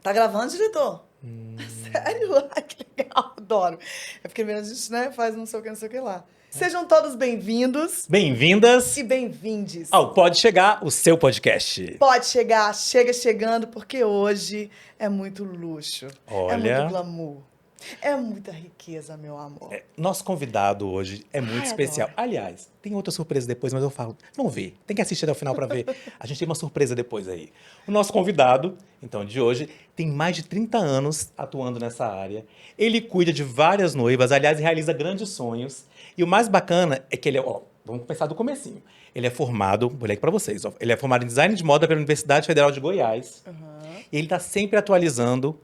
Tá gravando, diretor? Sério? Ai, que legal, adoro. É porque a gente, né, faz não sei o que lá. Sejam todos bem-vindos Bem-vindas e bem-vindes. ao Pode Chegar, o seu podcast. Pode chegar, chega chegando, porque hoje é muito luxo, é muito Olha, glamour, é muita riqueza, meu amor. nosso convidado hoje é muito Ai, especial. adoro. Aliás, tem outra surpresa depois, mas eu falo, vamos ver, tem que assistir até o final para ver. A gente tem uma surpresa depois aí. O nosso convidado, então, de hoje, tem mais de 30 anos atuando nessa área. Ele cuida de várias noivas, aliás, realiza grandes sonhos. E o mais bacana é que ele é, ó, vamos começar do comecinho. Ele é formado, vou ler aqui para vocês, ó, ele é formado em design de moda pela Universidade Federal de Goiás. Aham. E ele está sempre atualizando,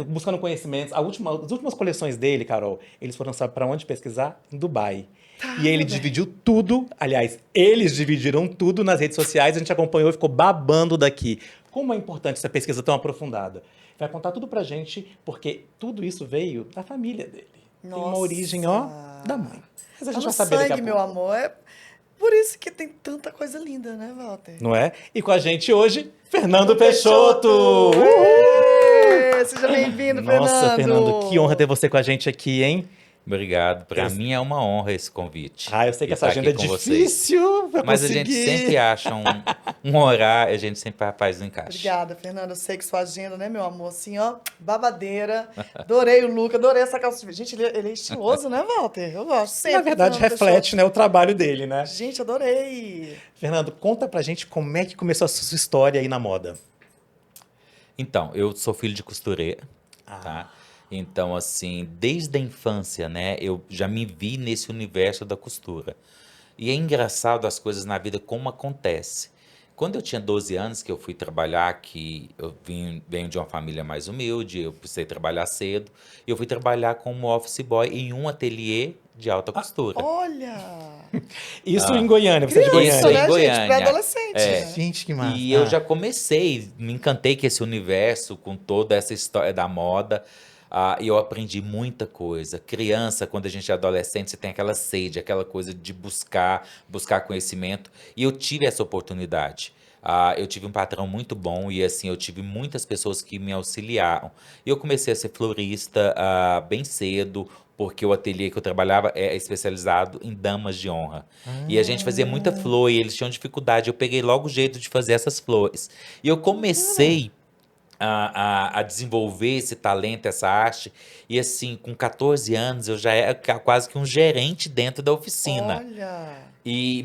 buscando conhecimentos. As últimas coleções dele, Carol, eles foram, sabe para onde pesquisar? Em Dubai. Tá, E ele meu bem. dividiu tudo, aliás, eles dividiram tudo nas redes sociais, a gente acompanhou e ficou babando daqui. Como é importante essa pesquisa tão aprofundada? Vai contar tudo pra gente, porque tudo isso veio da família dele. Tem uma origem, ó, da mãe. Mas a Tá gente no vai saber daqui a sangue, meu pouco. amor. É por isso que tem tanta coisa linda, né, Walter? Não é? E com a gente hoje, Fernando O Peixoto! Peixoto! Uhul! Ê! Seja bem-vindo, Nossa, Fernando, que honra ter Fernando! você com a gente aqui, hein? Obrigado. Para Eu- mim é uma honra esse convite. Ah, eu sei que E essa estar aqui agenda é com vocês. difícil pra Mas a gente sempre conseguir. acha um horário, a gente sempre faz um encaixe. Obrigada, Fernanda. Eu sei que sua agenda, né, meu amor? Assim, ó, babadeira. Adorei o look, adorei essa calça. Gente, ele é estiloso, né, Walter? Eu gosto sempre. Na verdade, Fernando reflete, Peixoto. né, o trabalho dele, né? Gente, adorei. Fernando, conta pra gente como é que começou a sua história aí na moda. Então, eu sou filho de costureira, Ah, tá? Então, assim, desde a infância, né, eu já me vi nesse universo da costura. E é engraçado as coisas na vida como acontece. Quando eu tinha 12 anos que eu fui trabalhar, que venho de uma família mais humilde, eu precisei trabalhar cedo, eu fui trabalhar como office boy em um ateliê de alta costura. Olha! isso em Ah, Goiânia, você é de Criança, isso Goiânia. em né, gente? Goiânia. Pré-adolescente, É. né? Gente, que massa. E eu já comecei, me encantei com esse universo, com toda essa história da moda. E eu aprendi muita coisa. Criança, quando a gente é adolescente, você tem aquela sede, aquela coisa de buscar conhecimento. E eu tive essa oportunidade. Eu tive um patrão muito bom e assim, eu tive muitas pessoas que me auxiliaram. E eu comecei a ser florista bem cedo, porque o ateliê que eu trabalhava é especializado em damas de honra. E a gente fazia muita Ah, flor e eles tinham dificuldade. Eu peguei logo o jeito de fazer essas flores. E eu bacana. comecei a desenvolver esse talento, essa arte. E assim, com 14 anos, eu já era quase que um gerente dentro da oficina. Olha!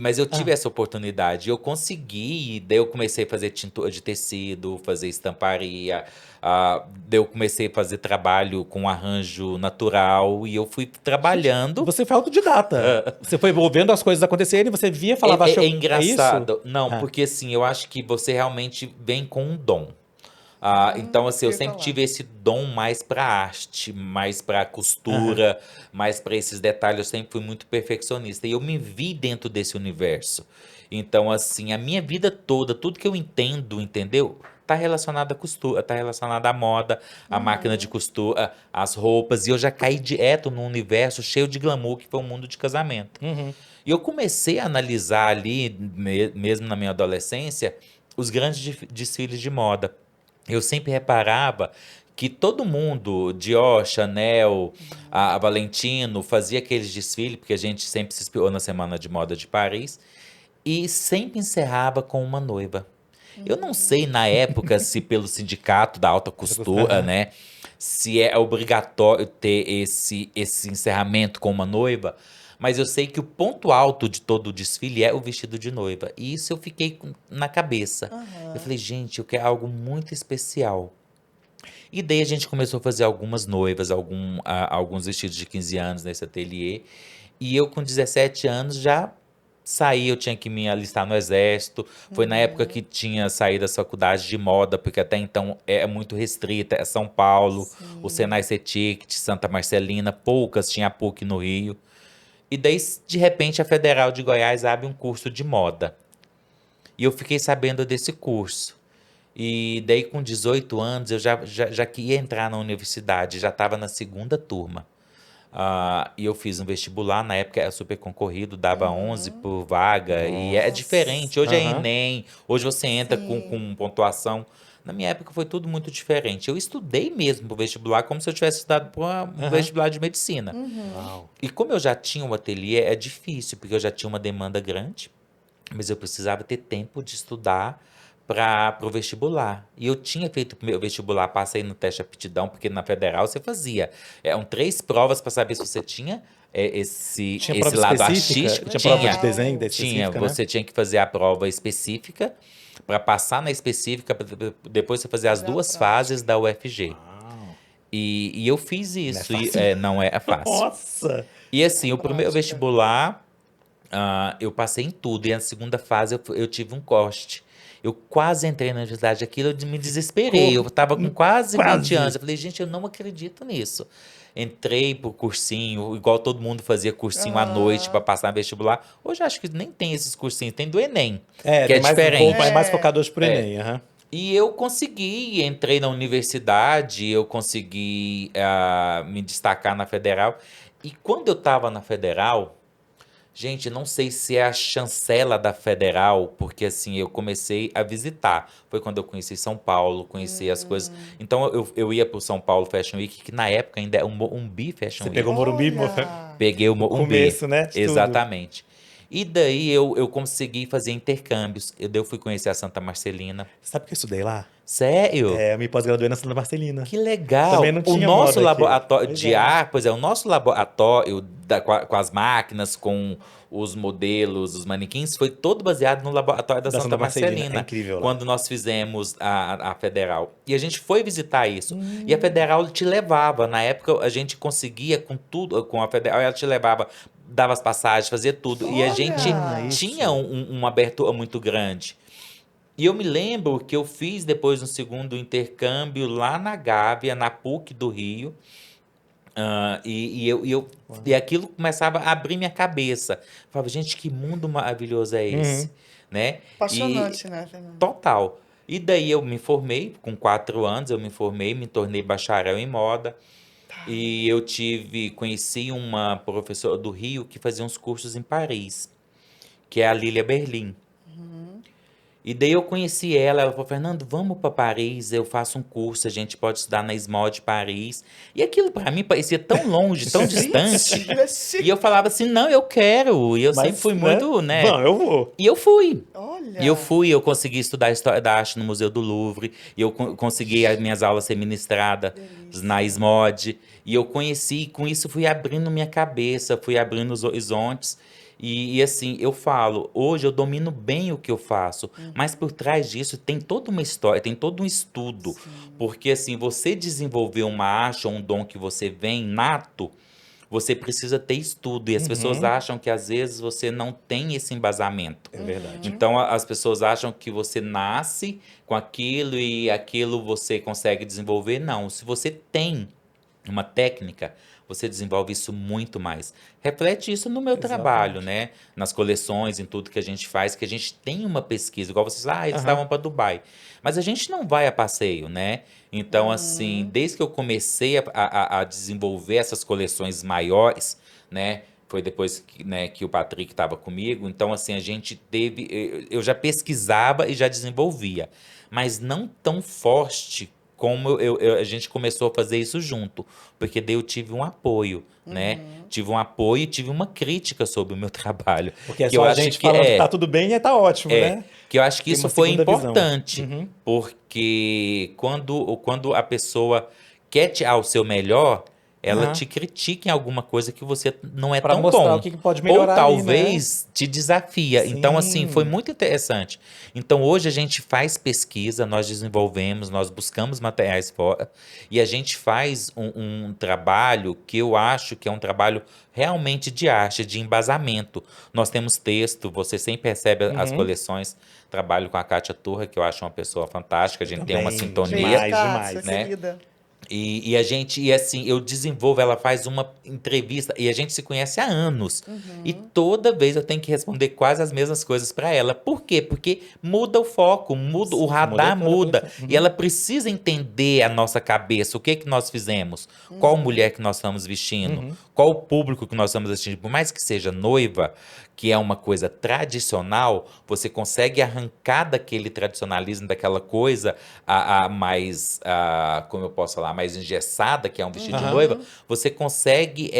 Mas eu Ah, tive essa oportunidade, eu consegui, e daí eu comecei a fazer tintura de tecido, fazer estamparia, daí eu comecei a fazer trabalho com arranjo natural, e eu fui gente, trabalhando. você foi autodidata. Você foi vendo as coisas acontecerem, você via, falava, É, acho, é é isso? engraçado, não, Ah, porque assim, eu acho que você realmente vem com um dom. Então, Isso assim, que eu eu ia sempre falar. tive esse dom mais para arte, mais para aham. costura, mais para esses detalhes. Eu sempre fui muito perfeccionista e eu me vi dentro desse universo. Então, assim, a minha vida toda, tudo que eu entendo, entendeu? Tá relacionado à costura, tá relacionado à moda, à máquina de Uhum. costura, às roupas. E eu já caí direto num universo cheio de glamour que foi o mundo de casamento. Uhum. E eu comecei a analisar ali, mesmo na minha adolescência, os grandes desfiles de moda. Eu sempre reparava que todo mundo, Dior, Chanel, a Valentino, fazia aqueles desfiles, porque a gente sempre se inspirou na Semana de Moda de Paris, e sempre encerrava com uma noiva. Eu não sei na época se pelo sindicato da alta costura, Aham. né, se é obrigatório ter esse encerramento com uma noiva, mas eu sei que o ponto alto de todo o desfile é o vestido de noiva. E isso eu fiquei na cabeça. Eu Aham. falei, gente, eu quero algo muito especial. E daí a gente começou a fazer algumas noivas, alguns vestidos de 15 anos nesse ateliê. E eu, com 17 anos, já saí, eu tinha que me alistar no exército. Foi na época que Uhum. tinha saído das faculdades de moda, porque até então é muito restrita. É São Paulo, o Senai Sim. CETIC, Santa Marcelina, poucas, tinha a PUC no Rio. E daí, de repente, a Federal de Goiás abre um curso de moda. E eu fiquei sabendo desse curso. E daí, com 18 anos, eu já queria entrar na universidade, já estava na segunda turma. E eu fiz um vestibular, na época era super concorrido, dava 11 Uhum. por vaga, e é Nossa. diferente. Nossa. Hoje é Aham. Enem, hoje você entra com Sim. pontuação. Na minha época foi tudo muito diferente. Eu estudei mesmo pro vestibular como se eu tivesse estudado para um vestibular de medicina. Uau. E como eu já tinha um ateliê, é difícil, porque eu já tinha uma demanda grande, mas eu precisava ter tempo de estudar para o vestibular. E eu tinha feito o meu vestibular, passei no teste de aptidão, porque na federal você fazia. Eram 3 provas para saber se você tinha Tinha esse prova lado específica? artístico. Tinha Tinha, prova de desenho tinha. específica, né? Você tinha que fazer a prova específica para passar na específica, pra depois você fazer as Fazer a 2 prática. fases da UFG. Uau. E eu fiz isso. Não é E, fácil. não é fácil. Nossa! E assim, o primeiro prática. vestibular, eu passei em tudo. E na segunda fase eu tive um corte. Eu quase entrei na universidade, aquilo eu me desesperei. Eu estava com quase 20 anos. Eu falei, gente, eu não acredito nisso. Entrei pro cursinho, igual todo mundo fazia cursinho à noite para passar no vestibular. Hoje acho que nem tem esses cursinhos, tem do Enem, que é tem mais, diferente. mais focado hoje pro Enem. aham. E eu consegui, entrei na universidade, eu consegui me destacar na federal. E quando eu estava na federal, gente, não sei se é a chancela da federal, porque assim, eu comecei a visitar. Foi quando eu conheci São Paulo, conheci as coisas. Então eu ia pro São Paulo Fashion Week, que na época ainda é um bi Fashion Você Week. pegou Morumbi, Olha. Peguei o Morumbi. começo, né, de tudo. Exatamente. E daí eu consegui fazer intercâmbios. Eu fui conhecer a Santa Marcelina. Sabe que eu estudei lá? Sério? Eu me pós-graduei na Santa Marcelina. Que legal. Também não O tinha nosso moda aqui. laboratório Pois de é. arte, pois é, o nosso laboratório com as máquinas, com os modelos, os manequins, foi todo baseado no laboratório da Santa Marcelina. É incrível lá. Quando nós fizemos a federal. E a gente foi visitar isso. E a federal te levava. Na época a gente conseguia com tudo, com a federal, ela te levava, dava as passagens, fazia tudo. E a Olha! gente Isso. tinha uma abertura muito grande. E eu me lembro que eu fiz depois um segundo intercâmbio lá na Gávea, na PUC do Rio. E aquilo começava a abrir minha cabeça. Eu falava, gente, que mundo maravilhoso é esse, né? Apaixonante, né, Fernanda? Total. E daí eu me formei, com 4 anos eu me formei, me tornei bacharel em moda. E eu conheci uma professora do Rio que fazia uns cursos em Paris, que é a Lília Berlim. E daí eu conheci ela falou, Fernando, vamos para Paris, eu faço um curso, a gente pode estudar na SMO de Paris. E aquilo para mim parecia tão longe, tão distante. E eu falava assim, não, eu quero. E eu sempre fui muito, né? Não, eu vou. E eu fui. Olha. E eu consegui estudar História da Arte no Museu do Louvre, e eu consegui as minhas aulas ser ministradas na SMOD, e eu conheci, e com isso fui abrindo minha cabeça, fui abrindo os horizontes, e assim, eu falo, hoje eu domino bem o que eu faço, mas por trás disso tem toda uma história, tem todo um estudo, porque assim, você desenvolver uma arte ou um dom que você vem nato, você precisa ter estudo. E as pessoas acham que às vezes você não tem esse embasamento. É verdade. Então as pessoas acham que você nasce com aquilo e aquilo você consegue desenvolver. Não, se você tem uma técnica, você desenvolve isso muito mais. Reflete isso no meu trabalho, né? Nas coleções, em tudo que a gente faz, que a gente tem uma pesquisa. Igual vocês, eles estavam para Dubai. Mas a gente não vai a passeio, né? Então, assim, desde que eu comecei a desenvolver essas coleções maiores, né? Foi depois que o Patrick estava comigo. Então, assim, a gente teve... Eu já pesquisava e já desenvolvia. Mas não tão forte como a gente começou a fazer isso junto. Porque daí eu tive um apoio, né? Tive um apoio e tive uma crítica sobre o meu trabalho. Porque é que só eu a acho gente que falando que tá tudo bem e tá ótimo, né? que eu acho que Tem isso uma foi segunda visão. importante. Porque quando a pessoa quer te ao seu melhor, ela te critica em alguma coisa que você não é Pra tão mostrar bom. o que pode melhorar Ou ali, talvez te desafia. Então, assim, Sim. foi muito interessante. Então, hoje a gente faz pesquisa, nós desenvolvemos, nós buscamos materiais fora e a gente faz um trabalho que eu acho que é um trabalho realmente de arte, de embasamento. Nós temos texto, você sempre recebe as coleções. Trabalho com a Kátia Turra, que eu acho uma pessoa fantástica, a gente tem uma Também, sintonia. demais, Cássia, né? querida. E a gente, e assim, eu desenvolvo, ela faz uma entrevista e a gente se conhece há anos. E toda vez eu tenho que responder quase as mesmas coisas para ela. Por quê? Porque muda o foco, muda o radar, muda. E ela precisa entender a nossa cabeça, o que que nós fizemos, qual mulher que nós estamos vestindo, qual o público que nós estamos assistindo. Por mais que seja noiva, que é uma coisa tradicional, você consegue arrancar daquele tradicionalismo, daquela coisa mais, como eu posso falar, mais engessada, que é um vestido de noiva, você consegue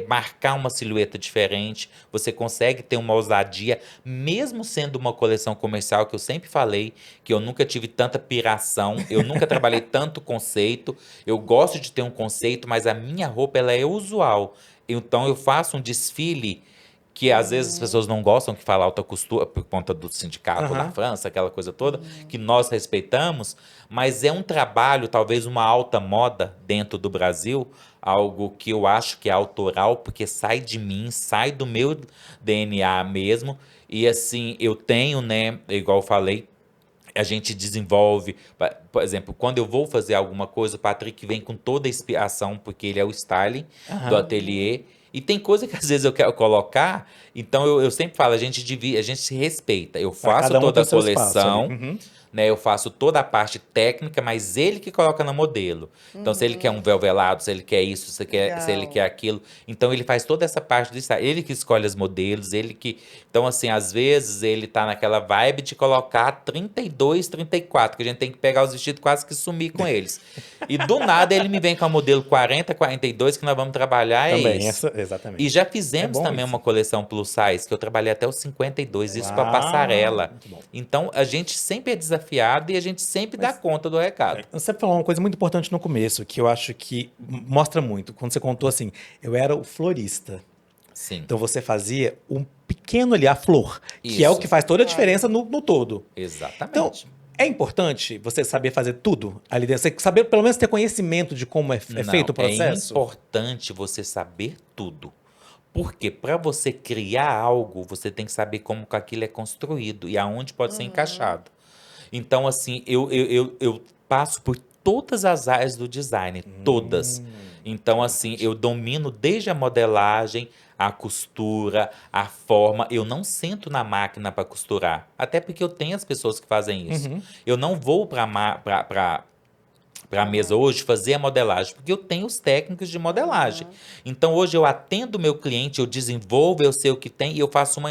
marcar uma silhueta diferente, você consegue ter uma ousadia, mesmo sendo uma coleção comercial, que eu sempre falei, que eu nunca tive tanta piração, eu nunca trabalhei tanto conceito, eu gosto de ter um conceito, mas a minha roupa ela é usual. Então eu faço um desfile que às vezes as pessoas não gostam que fala alta costura por conta do sindicato na França, aquela coisa toda, que nós respeitamos, mas é um trabalho, talvez uma alta moda dentro do Brasil, algo que eu acho que é autoral, porque sai de mim, sai do meu DNA mesmo, e assim, eu tenho, né, igual eu falei, a gente desenvolve, por exemplo, quando eu vou fazer alguma coisa, o Patrick vem com toda a inspiração, porque ele é o styling do ateliê, e tem coisa que às vezes eu quero colocar, então eu sempre falo, a gente divide, a gente se respeita. Eu faço Cada um toda tem a o seu espaço coleção, ali. né? Eu faço toda a parte técnica, mas ele que coloca no modelo. Então, se ele quer um véu velado, se ele quer isso, se ele Legal. quer aquilo, então ele faz toda essa parte do style. Ele que escolhe os modelos, ele que. Então, assim, às vezes ele tá naquela vibe de colocar 32, 34, que a gente tem que pegar os vestidos quase que sumir com eles. E do nada ele me vem com a modelo 40, 42, que nós vamos trabalhar, Também, isso. exatamente. E já fizemos É bom também isso. uma coleção plus size, que eu trabalhei até os 52, isso para Uau, passarela. muito bom. Então, a gente sempre é desafiado e a gente sempre dá conta do recado. Você falou uma coisa muito importante no começo, que eu acho que mostra muito. Quando você contou assim, eu era o florista. Sim, Então você fazia um pequeno ali, a flor, que é o Isso. que faz toda a diferença no todo. Então, exatamente. é importante você saber fazer tudo ali dentro. Você saber, pelo menos, ter conhecimento de como é feito o processo. É importante você saber tudo. Porque para você criar algo, você tem que saber como que aquilo é construído e aonde pode ser encaixado. Então, assim, eu passo por todas as áreas do design, todas. Então, assim, eu domino desde a modelagem, a costura, a forma. Eu não sento na máquina para costurar, até porque eu tenho as pessoas que fazem isso. Eu não vou para a mesa hoje fazer a modelagem, porque eu tenho os técnicos de modelagem. Então, hoje eu atendo o meu cliente, eu desenvolvo, eu sei o que tem e eu faço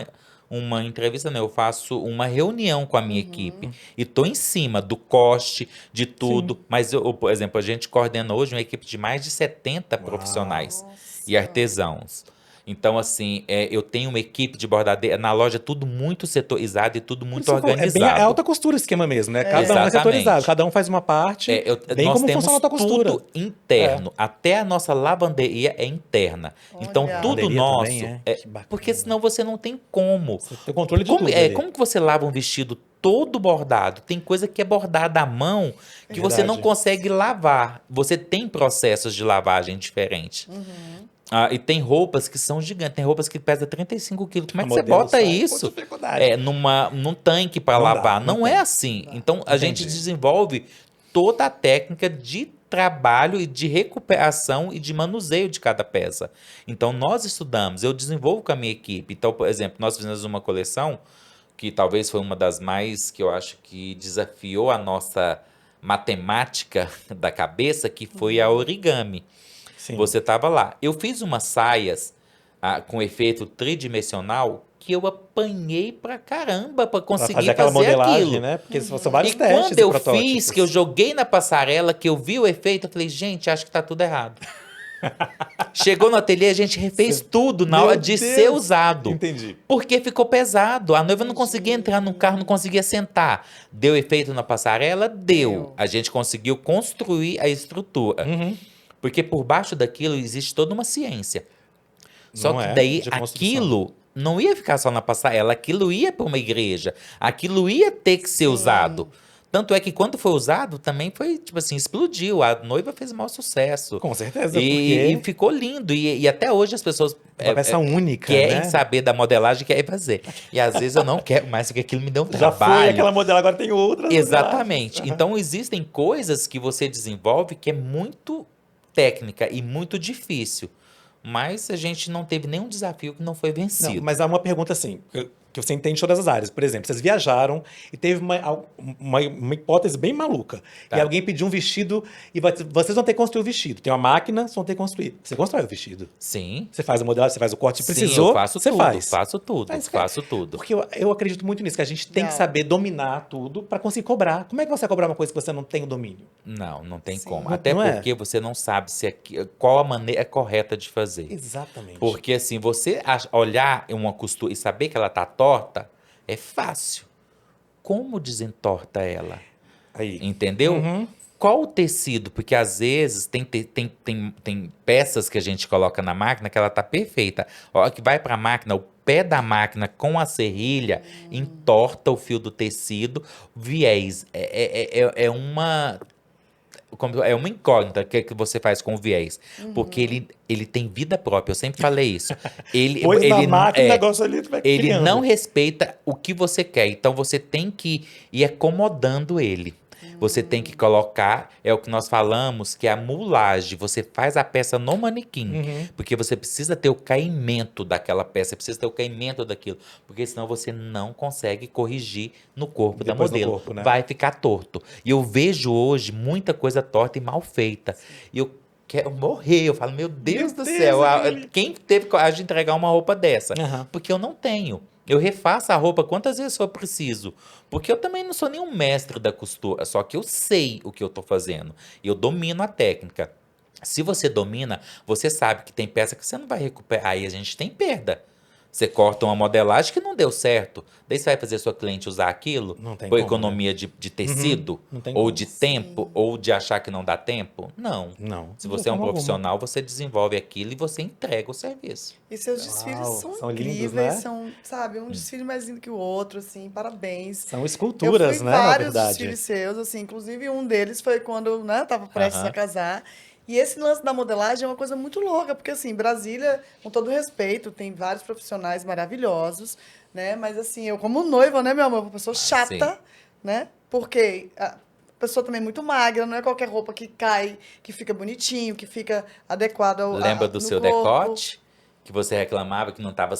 uma entrevista, não, eu faço uma reunião com a minha equipe e estou em cima do corte, de tudo. Mas, por exemplo, a gente coordena hoje uma equipe de mais de 70 profissionais e artesãos. Então, assim, eu tenho uma equipe de bordadeira. Na loja, tudo muito setorizado e tudo muito organizado. É alta costura o esquema mesmo, né? Cada um é Exatamente. setorizado, cada um faz uma parte, bem Nós como temos funciona a alta costura. tudo interno. Até a nossa lavanderia é interna. Então, Olha. tudo Lavanderia nosso. também Que bacana. Porque senão você não tem como. Você tem o controle de Como, tudo ali. como que você lava um vestido todo bordado? Tem coisa que é bordada à mão que você não Verdade. consegue lavar. Você tem processos de lavagem diferentes. E tem roupas que são gigantes. Tem roupas que pesam 35 quilos. Como é O que você modelo bota sai isso? com dificuldade. Num tanque para Não dá, lavar? não Não tem. é assim. Então, a gente Entendi. desenvolve toda a técnica de trabalho e de recuperação e de manuseio de cada peça. Então, nós estudamos, eu desenvolvo com a minha equipe. Então, por exemplo, nós fizemos uma coleção que talvez foi uma das mais que eu acho que desafiou a nossa matemática da cabeça, que foi a origami. Sim. Você estava lá. Eu fiz umas saias com efeito tridimensional que eu apanhei pra caramba pra Pra conseguir fazer aquela fazer modelagem, aquilo. né? Porque são vários E testes quando e eu protótipos. fiz, que eu joguei na passarela, que eu vi o efeito, eu falei, gente, acho que tá tudo errado. Chegou no ateliê, a gente refez tudo na Meu hora de Deus! ser usado. Entendi. Porque ficou pesado. A noiva não conseguia entrar no carro, não conseguia sentar. Deu efeito na passarela? Deu. A gente conseguiu construir a estrutura. Porque por baixo daquilo existe toda uma ciência. Só Não que é? daí De construção. aquilo não ia ficar só na passarela, aquilo ia para uma igreja, aquilo ia ter que ser usado. Tanto é que quando foi usado, também foi, tipo assim, explodiu. A noiva fez o maior sucesso. Com certeza, E porque ficou lindo. E até hoje as pessoas é uma peça única, querem né? saber da modelagem e querem fazer. E às vezes eu não quero mais, porque aquilo me deu um Já trabalho. foi aquela modelo, agora tem outra. Exatamente. Então existem coisas que você desenvolve que é muito técnica e muito difícil. Mas a gente não teve nenhum desafio que não foi vencido. Não, mas há uma pergunta assim. que você entende todas as áreas. Por exemplo, vocês viajaram e teve uma hipótese bem maluca. Tá. E alguém pediu um vestido e vocês vão ter que construir o vestido. Tem uma máquina, vocês vão ter que construir. Você constrói o vestido. Sim. Você faz a modelagem, você faz o corte. Sim, Precisou, eu faço você tudo, faz. faço tudo, Mas, faço tudo. Porque eu acredito muito nisso, que a gente tem que Legal. saber dominar tudo para conseguir cobrar. Como é que você vai cobrar uma coisa que você não tem o domínio? Não tem Sim. como. Não- Até não é? porque você não sabe qual a maneira correta de fazer. Exatamente. Porque assim, você olhar uma costura e saber que ela tá torta, é fácil. Como desentorta ela? Aí. Entendeu? Uhum. Qual o tecido? Porque às vezes tem peças que a gente coloca na máquina que ela tá perfeita. A hora que vai pra máquina, o pé da máquina com a serrilha entorta o fio do tecido. Viés. É uma. É uma incógnita que você faz com o viés. Porque ele tem vida própria. Eu sempre falei isso. Pois na ele máquina o negócio ali vai ele criando. não respeita o que você quer. Então você tem que ir acomodando ele. Você tem que colocar, é o que nós falamos, que é a mulagem. Você faz a peça no manequim. Uhum. Porque você precisa ter o caimento daquela peça, você precisa ter o caimento daquilo. Porque senão você não consegue corrigir no corpo da Depois no modelo. corpo, né? Vai ficar torto. E eu vejo hoje muita coisa torta e mal feita. E eu quero morrer. Eu falo, meu Deus do Deus, céu, aquele- quem teve coragem de entregar uma roupa dessa? Aham. Porque eu não tenho. Eu refaço a roupa quantas vezes for preciso. Porque eu também não sou nenhum mestre da costura. Só que eu sei o que eu tô fazendo. Eu domino a técnica. Se você domina, você sabe que tem peça que você não vai recuperar. Aí a gente tem perda. Você corta uma modelagem que não deu certo. Daí você vai fazer sua cliente usar aquilo? Não tem Por como, economia de tecido? Não tem Ou como. de tempo? Ou de achar que não dá tempo? Não. Não. Se De você é um forma alguma. profissional, você desenvolve aquilo e você entrega o serviço. E seus desfiles Uau, são são lindos, incríveis, né? são, sabe, um desfile mais lindo que o outro, assim, parabéns. São Eu esculturas, fui né, na vários verdade. desfiles seus, assim, inclusive um deles foi quando, né, tava prestes Aham. a casar. E esse lance da modelagem é uma coisa muito louca, porque assim, Brasília, com todo respeito, tem vários profissionais maravilhosos, né? Mas assim, eu como noiva, né, meu amor, uma pessoa chata, sim. né? Porque a pessoa também é muito magra, não é qualquer roupa que cai, que fica bonitinho, que fica adequado ao Lembra do no seu corpo. decote? Que você reclamava que não estava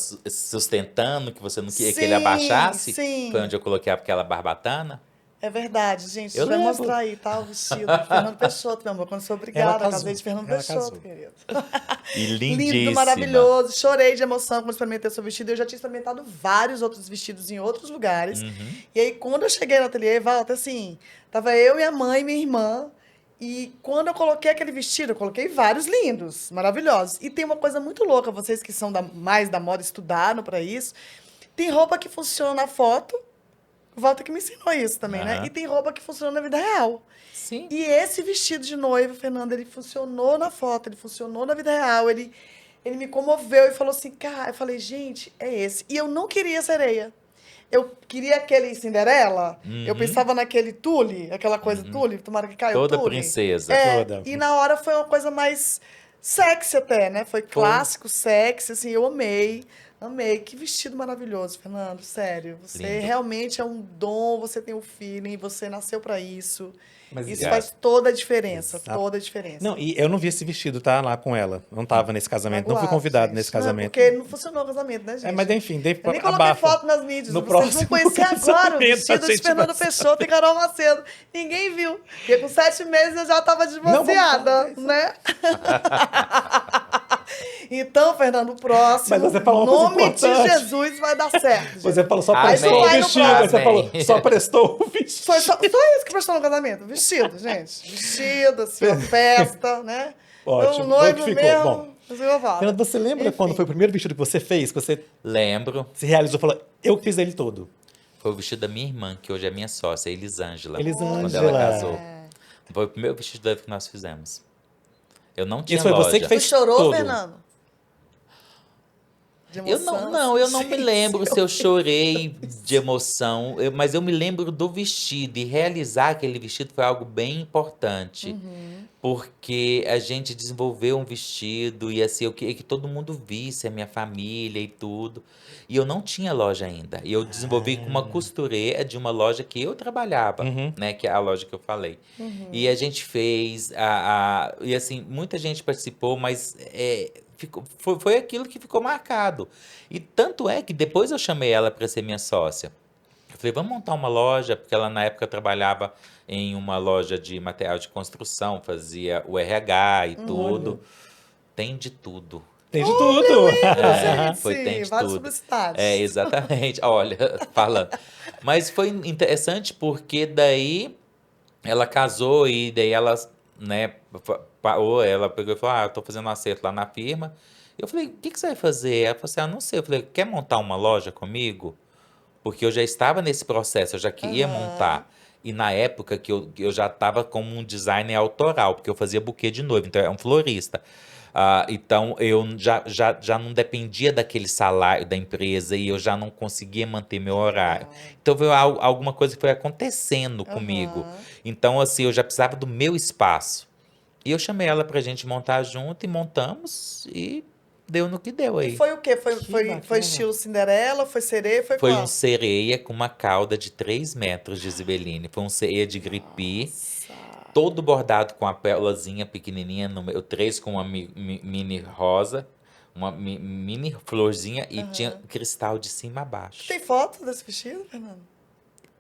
sustentando, que você não queria que ele Sim, abaixasse? sim. Foi onde eu coloquei aquela barbatana? É verdade, gente. Eu Deixa eu lembro. mostrar aí, tá? O vestido de Fernando Peixoto, meu amor. Quando eu sou obrigada, Ela casou. casei de Fernando Ela Peixoto, casou. querido. E Lindo, lindíssima. maravilhoso. Chorei de emoção quando experimentei seu vestido. Eu já tinha experimentado vários outros vestidos em outros lugares. Uhum. E aí, quando eu cheguei no ateliê, Walter, assim, tava eu, minha mãe e minha irmã. E quando eu coloquei aquele vestido, eu coloquei vários lindos, maravilhosos. E tem uma coisa muito louca, vocês que são mais da moda, estudaram para isso. Tem roupa que funciona na foto. O Walter que me ensinou isso também, né? Aham. E tem roupa que funciona na vida real. Sim. E esse vestido de noiva, Fernanda, ele funcionou na foto, ele funcionou na vida real, ele me comoveu e falou assim, cara, eu falei, gente, é esse. E eu não queria sereia. Eu queria aquele Cinderela, eu pensava naquele tule, aquela coisa tule, tomara que caia o Toda tule. princesa. É, Toda. e na hora foi uma coisa mais sexy até, né? Foi clássico, sexy, assim, eu amei. Amei. Que vestido maravilhoso, Fernando. Sério. Você Lindo. realmente é um dom, você tem o feeling, você nasceu para isso. Mas Isso Obrigado. faz toda a diferença. Exato. Toda a diferença. Não, e eu não vi esse vestido, tá? Lá com ela. Não tava nesse casamento. Não fui Magoado, convidado gente. nesse Não, casamento. porque não funcionou o casamento, né, gente? É, mas enfim, dei Eu nem coloquei abafa. foto nas mídias. No Vocês próximo vão conhecer agora o casamento, a vestido de gente Fernando vai Peixoto e Carol Macedo. Ninguém viu. Porque com 7 meses eu já estava divorciada, falar disso. né? Então, Fernando, o próximo, Mas você falou em uma coisa nome de importante. Jesus, vai dar certo. gente. Você falou só Amém. prestou o Vai no vestido. próximo. Você falou, Amém. só prestou o vestido. Foi só isso que prestou no casamento. Vestido, gente. Vestido, assim, uma festa, né? Ótimo. O noivo Foi o que ficou. mesmo. Bom. assim, eu falo. Fernando, você lembra Enfim. quando foi o primeiro vestido que você fez? Que você Lembro. se realizou e falou, eu que fiz ele todo. Foi o vestido da minha irmã, que hoje é minha sócia, Elisângela. Elisângela. Quando ela casou. Foi o primeiro vestido noiva que nós fizemos. Eu não tinha Isso foi loja. você que Tu fez chorou, todo. Fernando? De Eu emoção? eu não me lembro se eu chorei de emoção, mas eu me lembro do vestido. E realizar aquele vestido foi algo bem importante. Porque a gente desenvolveu um vestido e assim, eu queria que todo mundo visse a minha família e tudo. E eu não tinha loja ainda. E eu desenvolvi com uma costureira de uma loja que eu trabalhava, né? Que é a loja que eu falei. E a gente fez, e assim, muita gente participou, mas foi aquilo que ficou marcado. E tanto é que depois eu chamei ela para ser minha sócia. Eu falei, vamos montar uma loja, porque ela na época trabalhava em uma loja de material de construção, fazia o RH e tudo. Tem de tudo. Tem de tudo. Gente, Tem de vários tudo. publicitários. Exatamente. Olha, falando. Mas foi interessante porque daí ela casou e daí ela, né, parou, ela pegou e falou, eu tô fazendo um acerto lá na firma. Eu falei, o que você vai fazer? Ela falou assim, não sei. Eu falei, quer montar uma loja comigo? Porque eu já estava nesse processo, eu já queria montar. E na época que eu já estava como um designer autoral, porque eu fazia buquê de noiva, então eu era um florista. Então eu já não dependia daquele salário da empresa e eu já não conseguia manter meu horário. Então foi alguma coisa que foi acontecendo comigo. Então, assim, eu já precisava do meu espaço. E eu chamei ela pra gente montar junto e montamos e deu no que deu aí. E foi o quê? Foi bacana. estilo Cinderela? Foi sereia? Foi Foi qual? um sereia com uma cauda de 3 metros de Zibeline. Foi um sereia de gripi, todo bordado com a pérolazinha pequenininha, número 3 com uma mini rosa, uma mini florzinha e tinha cristal de cima a baixo. Tem foto desse vestido, Fernando?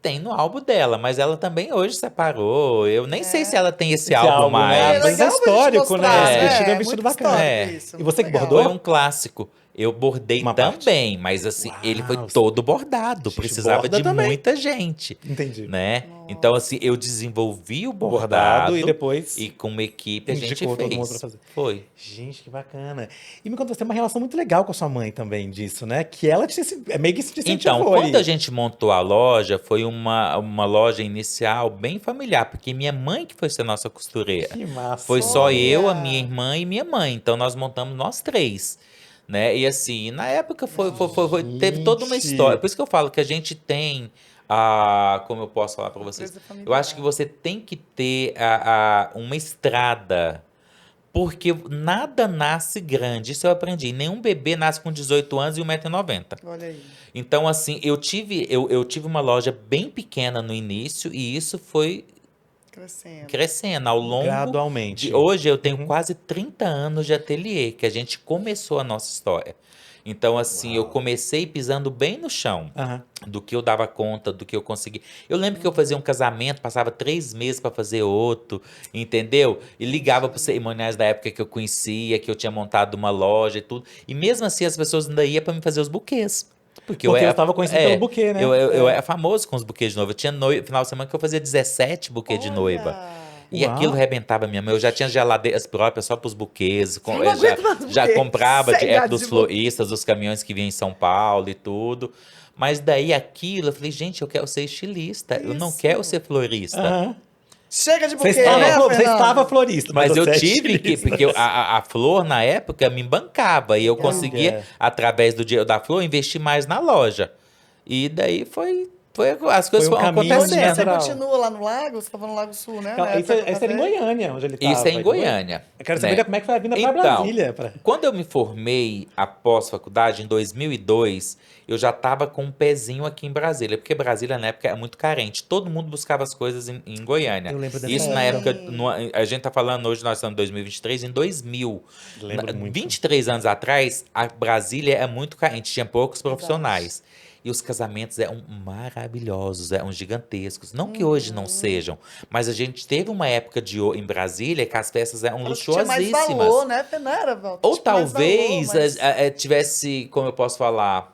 Tem no álbum dela, mas ela também hoje separou. Eu nem sei se ela tem esse Esse álbum álbum, né? mais. Mas é legal pra gente histórico, né? mostrar, Esse vestido é um muito vestido bacana. histórico É. isso, E você muito que legal. bordou? Foi um clássico. Eu bordei Uma parte? também, mas assim, ele foi Uau, todo bordado. gente, Precisava borda de também. muita gente, Entendi. né? Então, assim, eu desenvolvi o Bordado bordado e depois e com uma equipe a gente indicou todo mundo pra fez. fazer. Foi. Gente, que bacana. E me conta, você tem uma relação muito legal com a sua mãe também disso, né? Que ela é meio que te Então, incentivou quando ali. a gente montou a loja, foi uma loja inicial bem familiar, porque minha mãe que foi ser nossa costureira. Que massa. Foi só eu, a Olha. minha irmã e minha mãe. Então nós montamos nós três, né? E assim, na época teve toda uma Gente. história. Por isso que eu falo que a gente tem como eu posso falar para vocês? Empresa familiar. Eu acho que você tem que ter uma estrada. Porque nada nasce grande, isso eu aprendi. Nenhum bebê nasce com 18 anos e 1,90 m. Olha aí. Então, assim, eu tive uma loja bem pequena no início e isso foi crescendo ao longo Gradualmente. Hoje eu tenho quase 30 anos de ateliê, que a gente começou a nossa história. Então, assim, eu comecei pisando bem no chão Aham. do que eu dava conta, do que eu consegui. Eu lembro que eu fazia um casamento, passava 3 meses para fazer outro, entendeu? E ligava para os cerimoniais da época que eu conhecia, que eu tinha montado uma loja e tudo. E mesmo assim as pessoas ainda iam para me fazer os buquês. Porque eu estava conhecido pelo buquê, né? Eu era famoso com os buquês de noiva. Eu tinha final de semana que eu fazia 17 buquês de noiva. E Uau. aquilo arrebentava minha mãe. Eu já tinha geladeiras próprias só para os buquês. Eu não aguento mais Já buquê. comprava Cega dos de floristas, dos caminhões que vinham em São Paulo e tudo. Mas daí aquilo, eu falei, gente, eu quero ser estilista. Eu não Isso. quero ser florista. Aham. Chega de Você buquê, estava, né, você Fernando? estava florista, Mas eu você é tive que, estilista. porque a flor na época me bancava e eu conseguia, através do dinheiro da flor, investir mais na loja. E daí as coisas Foi um foram caminho Hoje acontecendo. você natural. continua lá no Lago? Você estava no Lago Sul, né? Não, Na isso, época que eu esse era em casei. Goiânia, onde ele estava. Isso é em Goiânia. Eu quero saber né? como é que foi a vinda para Então, Brasília. Quando eu me formei após faculdade, em 2002, eu já estava com um pezinho aqui em Brasília, porque Brasília na época era muito carente. Todo mundo buscava as coisas em Goiânia. Eu lembro dessa Isso na época. época, a gente tá falando hoje, nós estamos em 2023, em 2000. Lembro muito. 23 anos atrás, a Brasília é muito carente, tinha poucos profissionais. E os casamentos eram maravilhosos, eram gigantescos. Não que hoje não sejam, mas a gente teve uma época em Brasília que as festas eram Ela tinha mais luxuosíssimas. valor, né, Fernanda? Walter? Ou Tinha mais talvez valor, mas- tivesse, como eu posso falar,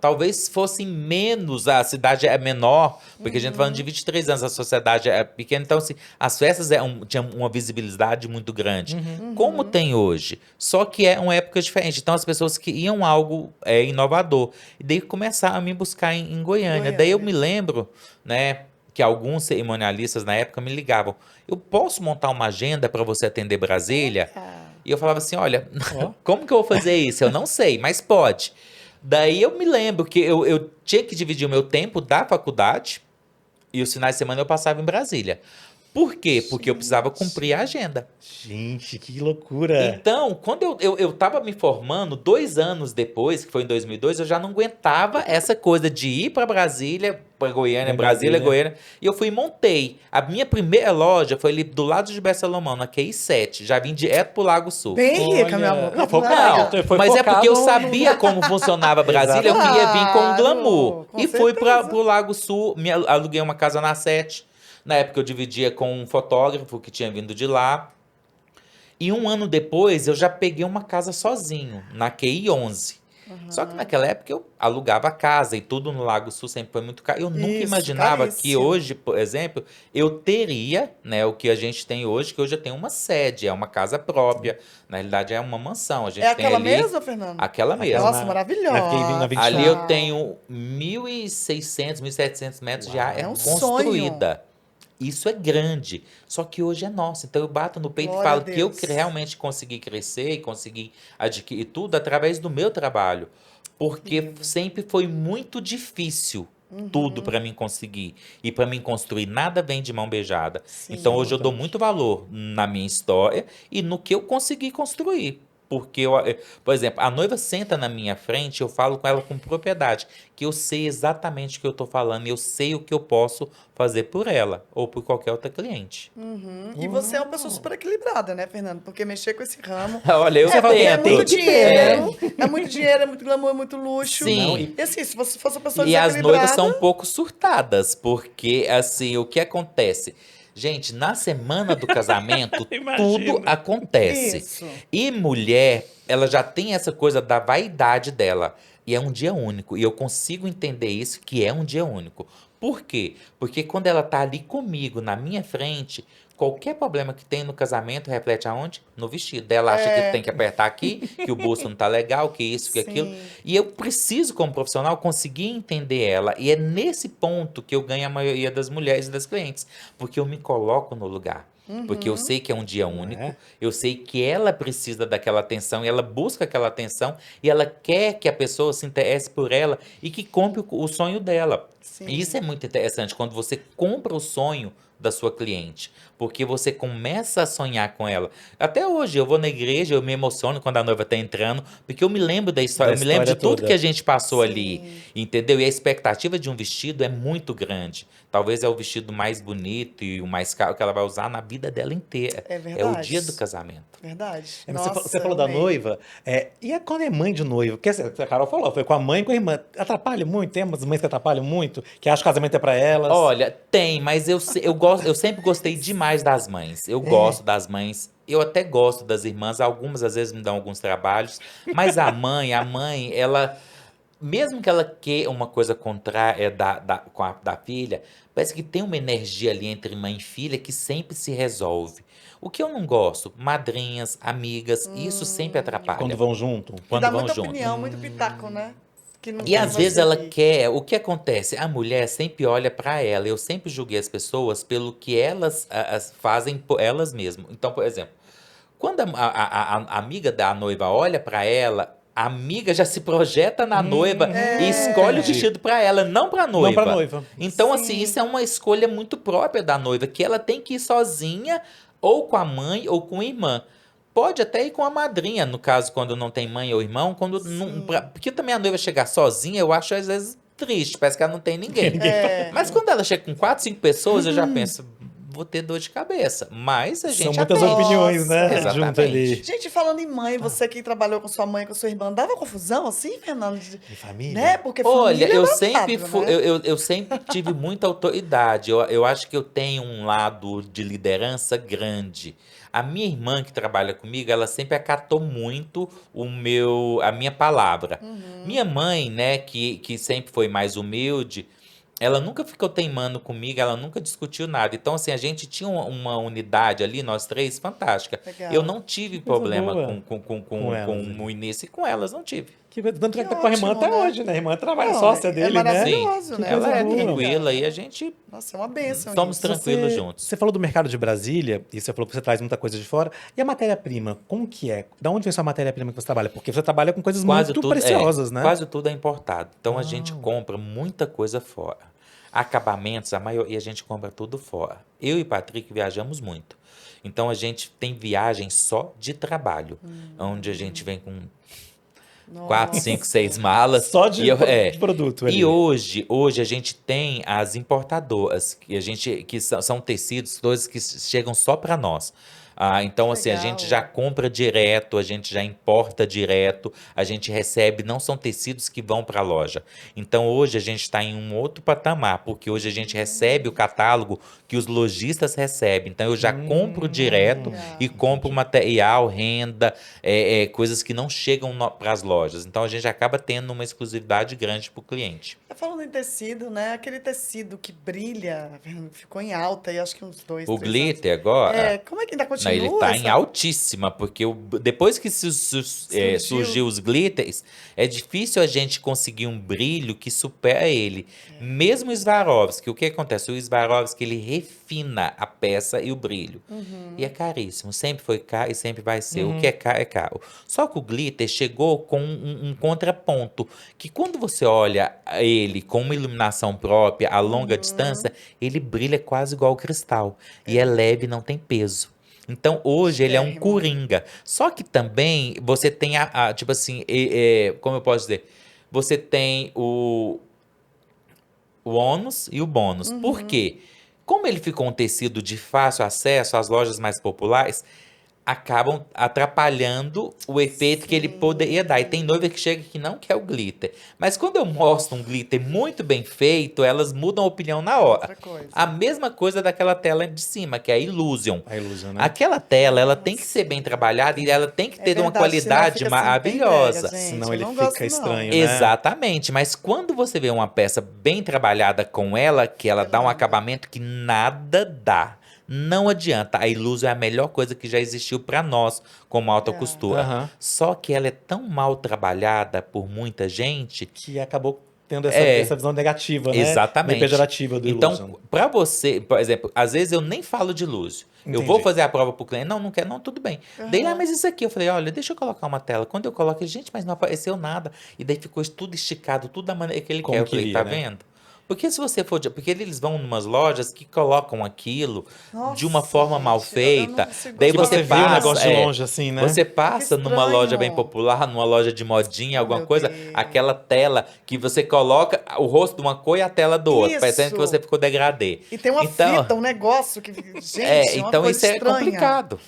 talvez fosse menos, a cidade é menor, porque a gente tá falando de 23 anos, a sociedade é pequena, então assim, as festas tinham uma visibilidade muito grande, como tem hoje, só que é uma época diferente, então as pessoas queriam algo inovador, e daí começaram a me buscar em Goiânia, daí eu me lembro, né, que alguns cerimonialistas na época me ligavam, eu posso montar uma agenda para você atender Brasília? E eu falava assim, olha, como que eu vou fazer isso? Eu não sei, mas pode. Daí eu me lembro que eu tinha que dividir o meu tempo da faculdade e os finais de semana eu passava em Brasília. Por quê? Porque eu precisava cumprir a agenda. Gente, que loucura. Então, quando eu tava me formando, 2 anos depois, que foi em 2002, eu já não aguentava essa coisa de ir para Brasília, para Goiânia, Em Brasília, Brasília. Goiânia. E eu fui e montei. A minha primeira loja foi ali do lado de Gilberto Salomão, na QI 7. Já vim direto pro Lago Sul. Bem rica, meu Olha, amor. não, foi Não, focado. Foi Mas é focado porque eu no- sabia como funcionava Brasília, eu queria vir com Claro, glamour. com E fui certeza. pro Lago Sul, aluguei uma casa na 7. Na época eu dividia com um fotógrafo que tinha vindo de lá. E 1 ano depois eu já peguei uma casa sozinho, na QI 11. Só que naquela época eu alugava casa e tudo no Lago Sul sempre foi muito caro. Eu nunca Isso, imaginava que caríssimo. hoje, por exemplo, eu teria, né, o que a gente tem hoje, que hoje eu tenho uma sede, é uma casa própria. Na realidade é uma mansão. A gente É tem aquela ali mesma, Fernando? aquela mesma. Nossa, na- maravilhosa. na QI na 21. Ali eu tenho 1.600, 1.700 metros de área É um construída. Isso é grande. Só que hoje é nosso. Então eu bato no peito Glória e a falo que eu Deus. realmente consegui crescer e consegui adquirir tudo através do meu trabalho. Porque sempre foi muito difícil tudo para mim conseguir. E para mim construir, nada vem de mão beijada. Sim. Então hoje eu dou muito valor na minha história e no que eu consegui construir. Porque, por exemplo, a noiva senta na minha frente, eu falo com ela com propriedade, que eu sei exatamente o que eu estou falando, e eu sei o que eu posso fazer por ela ou por qualquer outra cliente. E você é uma pessoa super equilibrada, né, Fernando? Porque mexer com esse ramo Olha, eu Você fala que é tento. muito que dinheiro, é muito dinheiro, é muito glamour, é muito luxo. Sim. Não, E assim, se você fosse uma pessoa E as desequilibrada... noivas são um pouco surtadas, porque assim, o que acontece? Gente, na semana do casamento, Imagina. tudo acontece. Isso. E mulher, ela já tem essa coisa da vaidade dela. E é um dia único. E eu consigo entender isso, que é um dia único. Por quê? Porque quando ela tá ali comigo, na minha frente, qualquer problema que tem no casamento reflete aonde? No vestido. Ela acha que tem que apertar aqui, que o bolso não tá legal, que isso, que aquilo. Sim. E eu preciso, como profissional, conseguir entender ela. E é nesse ponto que eu ganho a maioria das mulheres e das clientes. Porque eu me coloco no lugar. Porque eu sei que é um dia único, é? eu sei que ela precisa daquela atenção e ela busca aquela atenção e ela quer que a pessoa se interesse por ela e que compre o sonho dela. Sim. E isso é muito interessante quando você compra o sonho da sua cliente, porque você começa a sonhar com ela. Até hoje eu vou na igreja, eu me emociono quando a noiva está entrando, porque eu me lembro da história, Da eu me lembro de história tudo toda. que a gente passou Sim. ali, entendeu? E a expectativa de um vestido é muito grande. Talvez é o vestido mais bonito e o mais caro que ela vai usar na vida dela inteira. É É o verdade. dia do casamento. Verdade. É, mas Nossa, você falou da amei. noiva, quando é mãe de noivo? Porque assim, a Carol falou, foi com a mãe e com a irmã. Atrapalha muito? Tem umas mães que atrapalham muito, que acham que o casamento é pra elas. Olha, tem, mas eu sempre gostei demais das mães. Eu gosto das mães. Eu até gosto das irmãs, algumas às vezes me dão alguns trabalhos, mas a mãe, ela, mesmo que ela queira uma coisa contrária da filha, parece que tem uma energia ali entre mãe e filha que sempre se resolve. O que eu não gosto, madrinhas, amigas, isso sempre atrapalha. Quando vão junto. Que Quando dá vão muita junto. opinião, muito pitaco, né? Que não E tem às mais vezes ela seguir. quer, o que acontece? A mulher sempre olha para ela. Eu sempre julguei as pessoas pelo que elas fazem por elas mesmas. Então, por exemplo, quando a amiga da noiva olha para ela, a amiga já se projeta na noiva e escolhe o entendi. vestido para ela, não para noiva. Não pra noiva. Então, Sim. assim, isso é uma escolha muito própria da noiva, que ela tem que ir sozinha, ou com a mãe, ou com a irmã. Pode até ir com a madrinha, no caso, quando não tem mãe ou irmão, quando não, porque também a noiva chegar sozinha, eu acho às vezes triste, parece que ela não tem ninguém. É. Mas quando ela chega com 4, 5 pessoas, eu já penso, vou ter dor de cabeça. Mas a gente São muitas atende. opiniões, né? Exatamente. Junto ali. Gente, falando em mãe, você que trabalhou com sua mãe, com sua irmã, dava confusão assim, Fernando? De família? Né? Porque Olha, família eu é sempre babado, fui, né? eu sempre tive muita autoridade. Eu acho que eu tenho um lado de liderança grande. A minha irmã que trabalha comigo, ela sempre acatou muito a minha palavra. Minha mãe, né, que sempre foi mais humilde, ela nunca ficou teimando comigo, ela nunca discutiu nada. Então, assim, a gente tinha uma unidade ali, nós três, fantástica. Legal. Eu não tive coisa problema boa. com elas, né? o início e com elas não tive. Tanto que Que tá com a irmã ótimo, até né? hoje, né? A irmã trabalha Não, sócia é dele, né? maravilhoso, Sim, né? ela é coisa boa. tranquila e a gente Nossa, é uma bênção somos isso. tranquilos juntos. Você falou do mercado de Brasília, e você falou que você traz muita coisa de fora. E a matéria-prima, como que é? Da onde vem sua matéria-prima que você trabalha? Porque você trabalha com coisas muito preciosas, né? Quase tudo é importado. Então a gente compra muita coisa fora. Acabamentos, a maioria a gente compra tudo fora. Eu e Patrick viajamos muito. Então a gente tem viagem só de trabalho, onde a gente vem com 4, 5, 6 Nossa. malas. Só de, E eu- de produto ali. e hoje a gente tem as importadoras, que são tecidos, coisas que chegam só para nós. Então, assim, a gente já Legal. compra direto, a gente já importa direto, a gente recebe, não são tecidos que vão para a loja. Então, hoje a gente está em um outro patamar, porque hoje a gente recebe o catálogo que os lojistas recebem. Então, eu já compro direto e Legal. compro material, renda, coisas que não chegam para as lojas. Então, a gente acaba tendo uma exclusividade grande para o cliente. Falando em tecido, né? Aquele tecido que brilha, ficou em alta aí, acho que uns dois, O 3 anos. glitter agora. Como é que ainda Não, ele continua tá em essa? altíssima, porque depois que surgiu os glitters, é difícil a gente conseguir um brilho que supera ele. Mesmo o Swarovski, o que acontece? O Swarovski, ele refina a peça e o brilho. E é caríssimo, sempre foi caro e sempre vai ser. O que é caro é caro. Só que o glitter chegou com um contraponto, que quando você olha ele com uma iluminação própria, a longa distância, ele brilha quase igual ao cristal. E é leve, não tem peso. Então, hoje, ele é um Chiquérrimo. coringa. Só que também você tem tipo assim, como eu posso dizer? Você tem o ônus e o bônus. Por quê? Como ele ficou um tecido de fácil acesso às lojas mais populares, acabam atrapalhando o efeito que ele poderia dar. E tem noiva que chega que não quer o glitter. Mas quando eu mostro um glitter muito bem feito, elas mudam a opinião na hora. Outra coisa. A mesma coisa daquela tela de cima, que é a Illusion. A ilusão, né? Aquela tela, ela tem que ser bem trabalhada e ela tem que ter uma verdade, senão qualidade fica assim, maravilhosa. bem brega, gente. Senão Eu ele não fica gosto, não. estranho, né? Exatamente, mas quando você vê uma peça bem trabalhada com ela, que ela dá um linda. acabamento que nada dá. Não adianta, a Illusion é a melhor coisa que já existiu para nós como alta costura. Aham. Só que ela é tão mal trabalhada por muita gente. Que acabou tendo É. essa visão negativa, né? Exatamente. Meio pejorativa do Illusion. Então, para você, por exemplo, às vezes eu nem falo de luz. Eu Entendi. vou fazer a prova pro cliente, não quer, não, tudo bem. Daí, Aham. mas isso aqui, eu falei, olha, deixa eu colocar uma tela. Quando eu coloquei, gente, mas não apareceu nada. E daí ficou tudo esticado, tudo da maneira que ele Como quer. Eu falei, queria, tá né? vendo? Porque se você for. Porque eles vão em umas lojas que colocam aquilo de uma Nossa, forma mal gente, eu não feita. consigo Daí Que gostar você você de viu o passa. negócio de longe, assim, né? Você passa numa estranho. loja bem popular, numa loja de modinha, Oh, alguma meu coisa, Deus. aquela tela que você coloca o rosto de uma cor e a tela do outro, parecendo que Isso. você ficou degradê. E tem uma Então, fita, um negócio que, gente, é uma então coisa isso é estranha. complicado.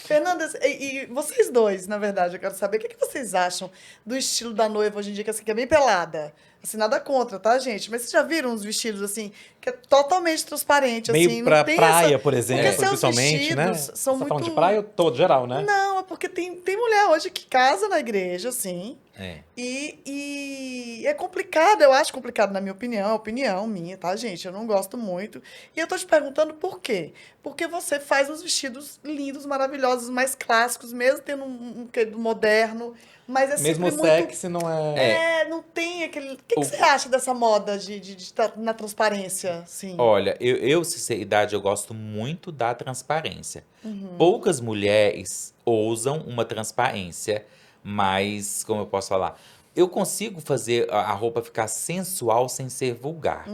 Fernanda, e vocês dois, na verdade, eu quero saber, o que vocês acham do estilo da noiva hoje em dia, que, assim, que é bem pelada? Assim, nada contra, tá, gente? Mas vocês já viram uns vestidos, assim, que é totalmente transparente, Meio assim, pra não tem praia, essa... por exemplo, Porque seus principalmente, né? vestidos são Você tá falando de muito- praia ou todo, geral, né? Não, é porque tem mulher hoje que casa na igreja, assim, É. e é complicado, eu acho complicado, na minha opinião, é opinião minha, tá, gente? Eu não gosto muito. E eu tô te perguntando por quê? Porque você faz uns vestidos lindos, maravilhosos, mais clássicos, mesmo tendo um quê do moderno, mas é Mesmo sempre muito... sexy não é... não tem aquele... O que O- você acha dessa moda de estar na transparência, assim? Olha, sinceridade, eu gosto muito da transparência. Poucas mulheres ousam uma transparência, mas, como eu posso falar, eu consigo fazer a roupa ficar sensual sem ser vulgar.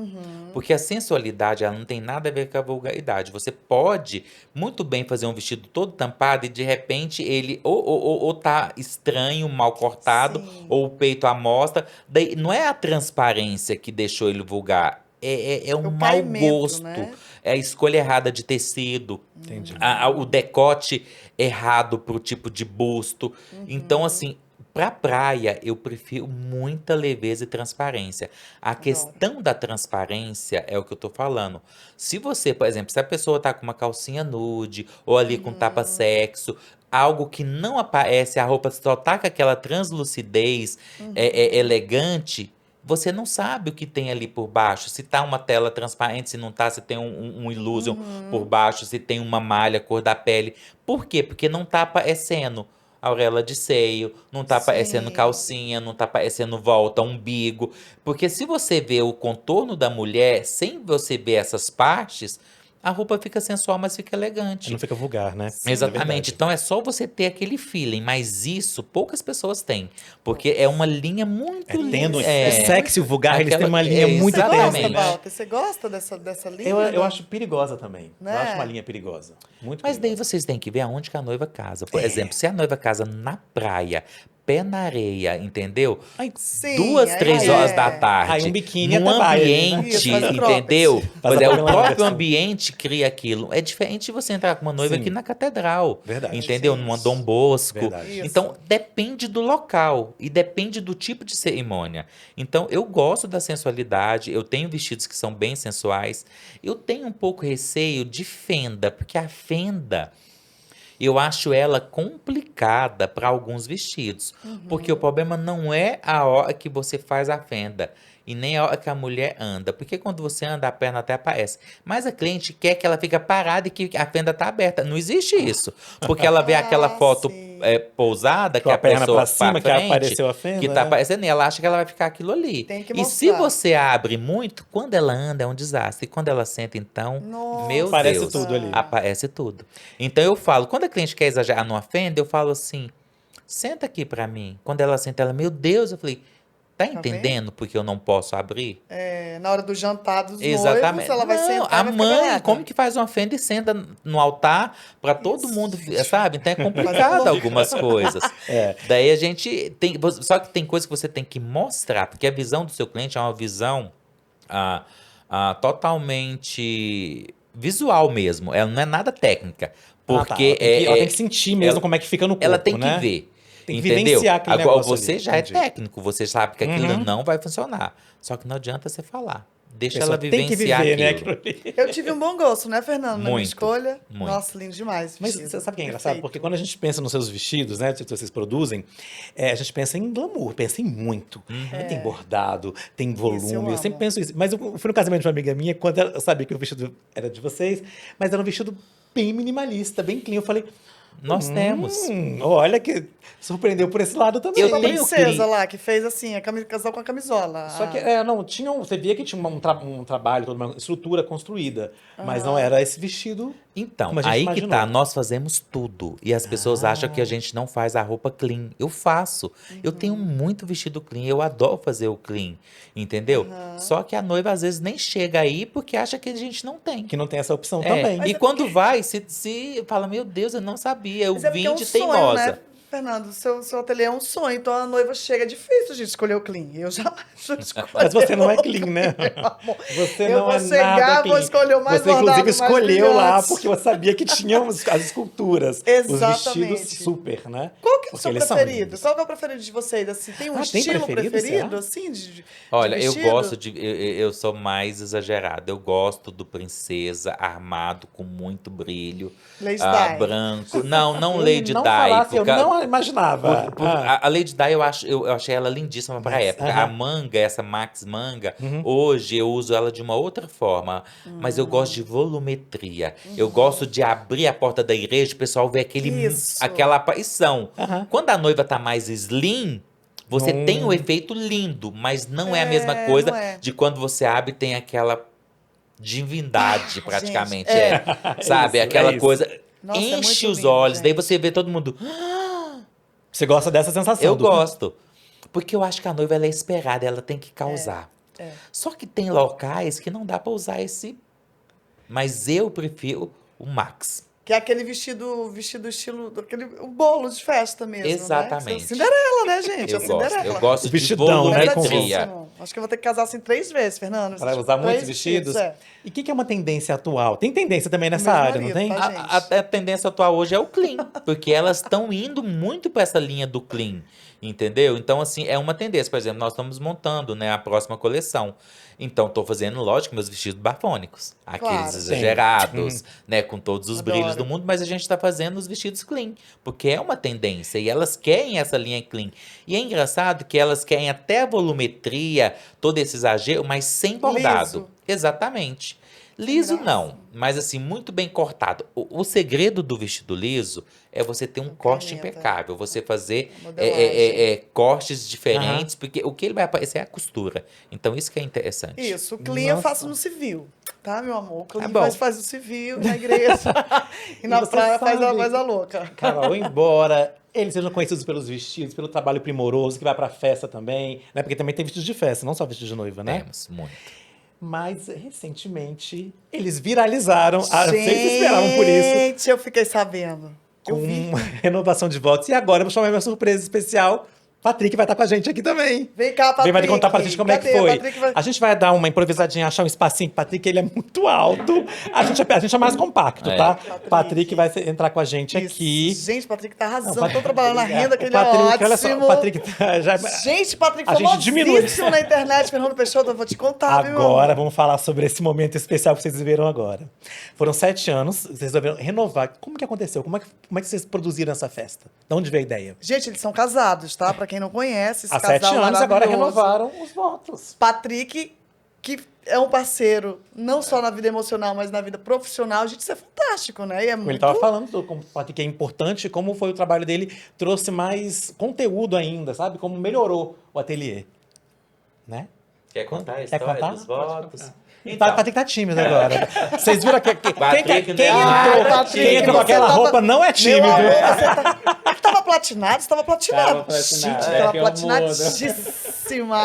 Porque a sensualidade, ela não tem nada a ver com a vulgaridade. Você pode muito bem fazer um vestido todo tampado e, de repente, ele ou tá estranho, mal cortado, Sim. ou o peito à mostra. Daí, não é a transparência que deixou ele vulgar. É um O mau caimento, gosto. né? É a escolha errada de tecido. Entendi. O decote errado pro tipo de busto. Então, assim, pra praia, eu prefiro muita leveza e transparência. A questão da transparência é o que eu tô falando. Se você, por exemplo, se a pessoa tá com uma calcinha nude, ou ali com tapa-sexo, algo que não aparece, a roupa só tá com aquela translucidez elegante, você não sabe o que tem ali por baixo. Se tá uma tela transparente, se não tá, se tem um Illusion por baixo, se tem uma malha cor da pele. Por quê? Porque não tá aparecendo auréola de seio, não tá aparecendo Sim. calcinha, não tá aparecendo volta, umbigo. Porque se você vê o contorno da mulher, sem você ver essas partes, A roupa fica sensual, mas fica elegante. Não fica vulgar, né? Exatamente. Então é só você ter aquele feeling, mas isso poucas pessoas têm, porque é uma linha muito Tendo, linda. o sexy e o vulgar, eles têm uma linha é, muito Você gosta, tênue, né? Walter? Você gosta dessa linha? Eu acho perigosa também. Né? Eu acho uma linha perigosa. Muito Mas daí perigosa. vocês têm que ver aonde que a noiva casa. Por exemplo, se a noiva casa na praia, pé na areia, entendeu? Ai, Sim, 2, 3 aí horas é. da tarde. Aí um biquíni num até vai ali, né? ambiente, Isso, faz o cropped. entendeu? Faz Mas a é o Pamela próprio Anderson. ambiente cria aquilo. É diferente de você entrar com uma noiva Sim. aqui na catedral. Verdade. Entendeu? Gente. Numa Dom Bosco. Verdade. Isso. Então, depende do local e depende do tipo de cerimônia. Então, eu gosto da sensualidade, eu tenho vestidos que são bem sensuais. Eu tenho um pouco receio de fenda, porque a fenda, eu acho ela complicada para alguns vestidos. Porque o problema não é a hora que você faz a fenda e nem a hora que a mulher anda. Porque quando você anda, a perna até aparece. Mas a cliente quer que ela fique parada e que a fenda tá aberta. Não existe isso. Porque ela vê aquela foto sim. pousada, que Com a a perna pessoa pra cima, que frente, apareceu a fenda, que tá né? aparecendo, e ela acha que ela vai ficar aquilo ali. Tem que E se mostrar. você abre muito, quando ela anda é um desastre. E quando ela senta, então, Nossa. meu Aparece Deus, tudo ali. aparece tudo. Então eu falo, quando a cliente quer exagerar numa fenda, eu falo assim, senta aqui pra mim. Quando ela senta, ela, meu Deus, eu falei, tá vendo? entendendo porque eu não posso abrir? É, na hora do jantar dos Exatamente. noivos, ela vai Não, sentar a e vai ficar mãe, ganhada. como que faz uma fenda e senta no altar para todo Isso, mundo, gente. sabe? Então é Mas é complicado louco. algumas coisas. É. Daí a gente tem, só que tem coisa que você tem que mostrar, porque a visão do seu cliente é uma visão ah, totalmente visual mesmo. Ela não é nada técnica, porque Ela tem que sentir mesmo ela- como é que fica no corpo, ela tem que né? ver. Tem que Entendeu? vivenciar aquele Agora, negócio você ali. já Entendi. é técnico, você sabe que aquilo Uhum. não vai funcionar. Só que não adianta você falar. Deixa A pessoa ela tem que vivenciar viver, né? aquilo. Aquilo ali. Eu tive um bom gosto, né, Fernando? Na minha Muito, escolha. muito. Nossa, lindo demais. Mas vestido. você sabe o que é engraçado? Perfeito. Porque quando a gente pensa nos seus vestidos, né, que vocês produzem, a gente pensa em glamour, pensa em muito. Aí tem bordado, tem volume, eu eu sempre amo. penso isso. Mas eu fui no casamento de uma amiga minha, quando eu sabia que o vestido era de vocês, mas era um vestido bem minimalista, bem clean. Eu falei, Nós temos. olha que surpreendeu por esse lado também. Eu Uma tenho princesa cli- lá que fez assim, casal com a camisola. Só que, não, tinha você via que tinha um trabalho, toda uma estrutura construída, mas não era esse vestido. Então, Como a gente aí que imaginou. tá, nós fazemos tudo. E as pessoas acham que a gente não faz a roupa clean. Eu faço. Eu tenho muito vestido clean, eu adoro fazer o clean, entendeu? Só que a noiva às vezes nem chega aí porque acha que a gente não tem. Que não tem essa opção É, também. Mas e é quando vai, se fala, meu Deus, eu não sabia, eu Mas é vim porque é um de sonho, teimosa. né, Fernando? Seu ateliê é um sonho, então a noiva chega, é difícil de escolher o clean. Eu já acho escolher Mas você não é clean, né? amor. Você Eu não vou é chegar, nada vou clean. escolher o mais Você, bordado, inclusive, mais escolheu lá brilhante. porque você sabia que tinha as esculturas. Os Exatamente. vestidos super, né? Qual que é o Porque seu eles são preferido? lindos. Qual que é o preferido de vocês? Assim, tem um Ah, tem estilo preferido, preferido, será? assim, de Olha, eu vestido? gosto de. Eu sou mais exagerado. Eu gosto do princesa armado com muito brilho. Lady Di. Branco. Não Eu Lady não Di. falasse, eu porque- não imaginava. A Lady Di, eu achei ela lindíssima pra Mas, época. aham. A manga, essa Max Manga, hoje eu uso ela de uma outra forma. Mas eu gosto de volumetria. Eu gosto de abrir a porta da igreja, o pessoal ver Isso. aquela aparição. Aham. Quando a noiva tá mais slim, você Não. tem um efeito lindo, mas não é a É, mesma coisa não é. de quando você abre e tem aquela divindade, praticamente. gente, Sabe? isso, Aquela é isso. coisa. Nossa, é enche muito os lindo, olhos, gente. daí você vê todo mundo. Você gosta dessa sensação? Eu gosto. Porque eu acho que a noiva ela é esperada, ela tem que causar. é. Só que tem locais que não dá pra usar esse. Mas eu prefiro o Max. Que é aquele vestido estilo, o bolo de festa mesmo, Exatamente. né? Cinderela, né, gente? Eu a gosto. Cinderela. Eu gosto O de vestidão, né, com volumetria. Pesadíssimo. Acho que eu vou ter que casar assim 3 vezes, Fernando. Para usar muitos 3 vestidos. é. E o que é uma tendência atual? Tem tendência também nessa Meu área, não marido, tem? tá? A tendência atual hoje é o clean, porque elas estão indo muito para essa linha do clean, entendeu? Então, assim, é uma tendência. Por exemplo, nós estamos montando, né, a próxima coleção. Então, estou fazendo, lógico, meus vestidos bafônicos. Aqueles Claro. exagerados, né, com todos os Adoro. brilhos do mundo, mas a gente está fazendo os vestidos clean, porque é uma tendência e elas querem essa linha clean. E é engraçado que elas querem até a volumetria, todo esse exagero, mas sem bordado. Liso. Exatamente. Liso graça. não, mas assim, muito bem cortado. O segredo do vestido liso é você ter um corte Caneta. impecável, você fazer Modelagem. cortes diferentes, porque o que ele vai aparecer é a costura. Então, isso que é interessante. Isso, o clean eu Nossa. faço no civil, tá, meu amor? O clean bom. faz no civil, na igreja. E na você praia faz a sabe- mais a louca. Carol, embora eles sejam conhecidos pelos vestidos, pelo trabalho primoroso, que vai pra festa também, né? Porque também tem vestidos de festa, não só vestidos de noiva, né? Temos, muito. Mas, recentemente, eles viralizaram. Vocês esperavam por isso. Gente, eu fiquei sabendo. Eu Com vi. renovação de votos. E agora eu vou chamar minha surpresa especial. Patrick vai estar com a gente aqui também. Vem cá, Vem, Patrick. vai contar pra gente como é que Cadê? foi. Patrick vai- A gente vai dar uma improvisadinha, achar um espacinho. Patrick, ele é muito alto. A gente é mais compacto, É. tá? Patrick. Patrick vai entrar com a gente Isso. aqui. Gente, Patrick tá arrasando. Não, Tô trabalhando na renda, que ele Patrick, é olha só, ótimo. o Patrick tá, já... Gente, Patrick A gente diminui. famosíssimo na internet. Fernando Peixoto, eu vou te contar, viu, meu amor? Agora vamos falar sobre esse momento especial que vocês viveram agora. Foram 7 anos, vocês resolveram renovar. Como que aconteceu? Como é que vocês produziram essa festa? De onde veio a ideia? Gente, eles são casados, tá? Pra quem não conhece, esse Há casal 7 anos agora maravilhoso. renovaram os votos. Patrick, que é um parceiro, não só na vida emocional, mas na vida profissional. Gente, isso é fantástico, né? E é Ele muito... estava falando como o Patrick é importante, como foi o trabalho dele, trouxe mais conteúdo ainda, sabe? Como melhorou o ateliê. Né? Quer contar a Quer história contar? dos votos? O Patrick tá tímido agora. Vocês viram que Patrick quem não é entrou, Patrick, quem entrou com você aquela tava- roupa não é tímido. Meu amor, você tá... É que tava platinado? Você tava platinado. Tava platinado, Gente, é tava que eu platinadíssima.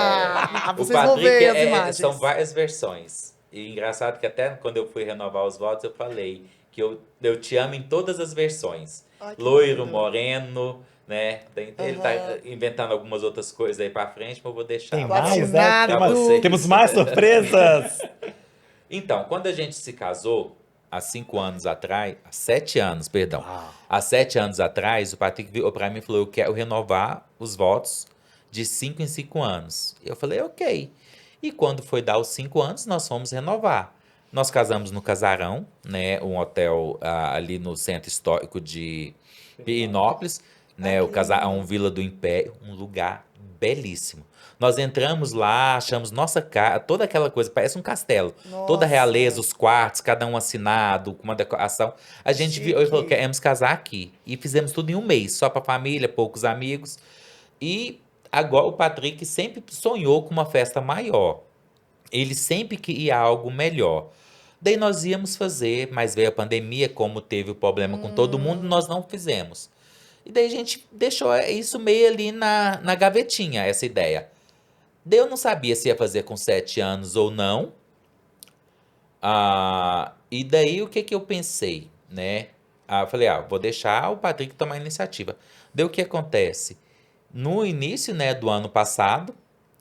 O Vocês vão ver as imagens. são várias versões. E engraçado que até quando eu fui renovar os votos, eu falei que eu te amo em todas as versões. Ai, que Loiro, lindo. moreno, né? Ele tá inventando algumas outras coisas aí pra frente, mas eu vou deixar. Tem lá. mais, né? Platinado. Temos mais surpresas. Então, quando a gente se casou, há 5 anos atrás, há 7 anos, perdão. Uau. Há 7 anos atrás, o Patrick virou pra mim e falou: eu quero renovar os votos de 5 em 5 anos. Eu falei: ok. E quando foi dar os 5 anos, nós fomos renovar. Nós casamos no Casarão, né? Um hotel ali no centro histórico de Pirinópolis, né? O Casarão Vila do Império, um lugar belíssimo. Nós entramos lá, achamos nossa cara, toda aquela coisa, parece um castelo. Toda a Nossa. realeza, os quartos, cada um assinado, com uma decoração. A gente viu e falou: Chique. queremos casar aqui. E fizemos tudo em um mês, só para família, poucos amigos. E agora o Patrick sempre sonhou com uma festa maior. Ele sempre queria algo melhor. Daí nós íamos fazer, mas veio a pandemia, como teve o problema com todo mundo, nós não fizemos. E daí a gente deixou isso meio ali na gavetinha, essa ideia. Daí eu não sabia se ia fazer com 7 anos ou não. E daí o que eu pensei, né? Eu falei: vou deixar o Patrick tomar a iniciativa. Daí o que acontece? No início, né, do ano passado,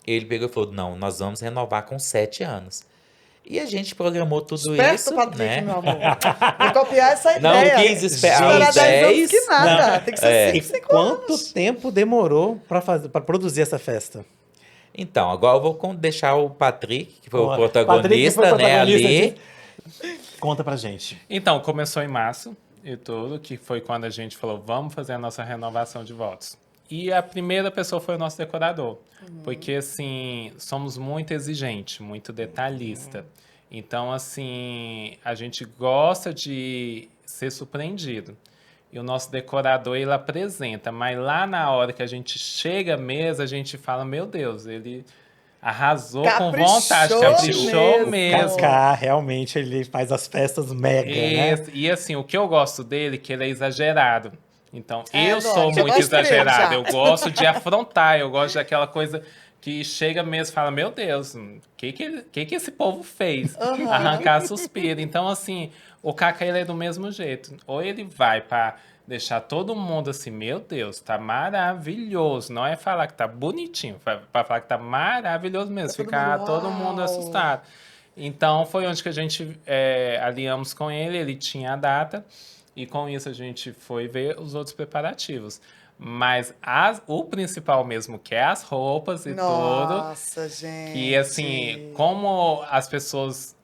ele pegou e falou: não, nós vamos renovar com 7 anos. E a gente programou tudo Esperto, isso, Patrick, né? meu amor. Vou copiar essa Não ideia. quis esperar Esperar os 10 anos 10. que nada. Tem que ser É. 5, E 5 quanto anos. tempo demorou para produzir essa festa? Então, agora eu vou deixar o Patrick, que foi o Patrick, protagonista, que foi o né, protagonista ali. disso. Conta pra gente. Então, começou em março e tudo, que foi quando a gente falou: vamos fazer a nossa renovação de votos. E a primeira pessoa foi o nosso decorador. Porque, assim, somos muito exigentes, muito detalhista. Então, assim, a gente gosta de ser surpreendido. E o nosso decorador, ele apresenta. Mas lá na hora que a gente chega mesmo, a gente fala: meu Deus, ele arrasou com vontade, caprichou mesmo. Kaká, realmente, ele faz as festas mega, né? E assim, o que eu gosto dele é que ele é exagerado. Então, eu adoro. sou Eu muito gosto dele exagerado. já. Eu gosto de afrontar, eu gosto daquela coisa que chega mesmo e fala: meu Deus, o que esse povo fez? Arrancar suspiro. Então, assim, o Kaká, ele é do mesmo jeito. Ou ele vai para deixar todo mundo assim: meu Deus, tá maravilhoso. Não é falar que tá bonitinho, para falar que tá maravilhoso mesmo. Todo Ficar mundo, todo mundo uau. assustado. Então, foi onde que a gente alinhamos com ele tinha a data, e com isso a gente foi ver os outros preparativos. Mas o principal mesmo, que é as roupas e tudo, Nossa, gente. que assim, como as pessoas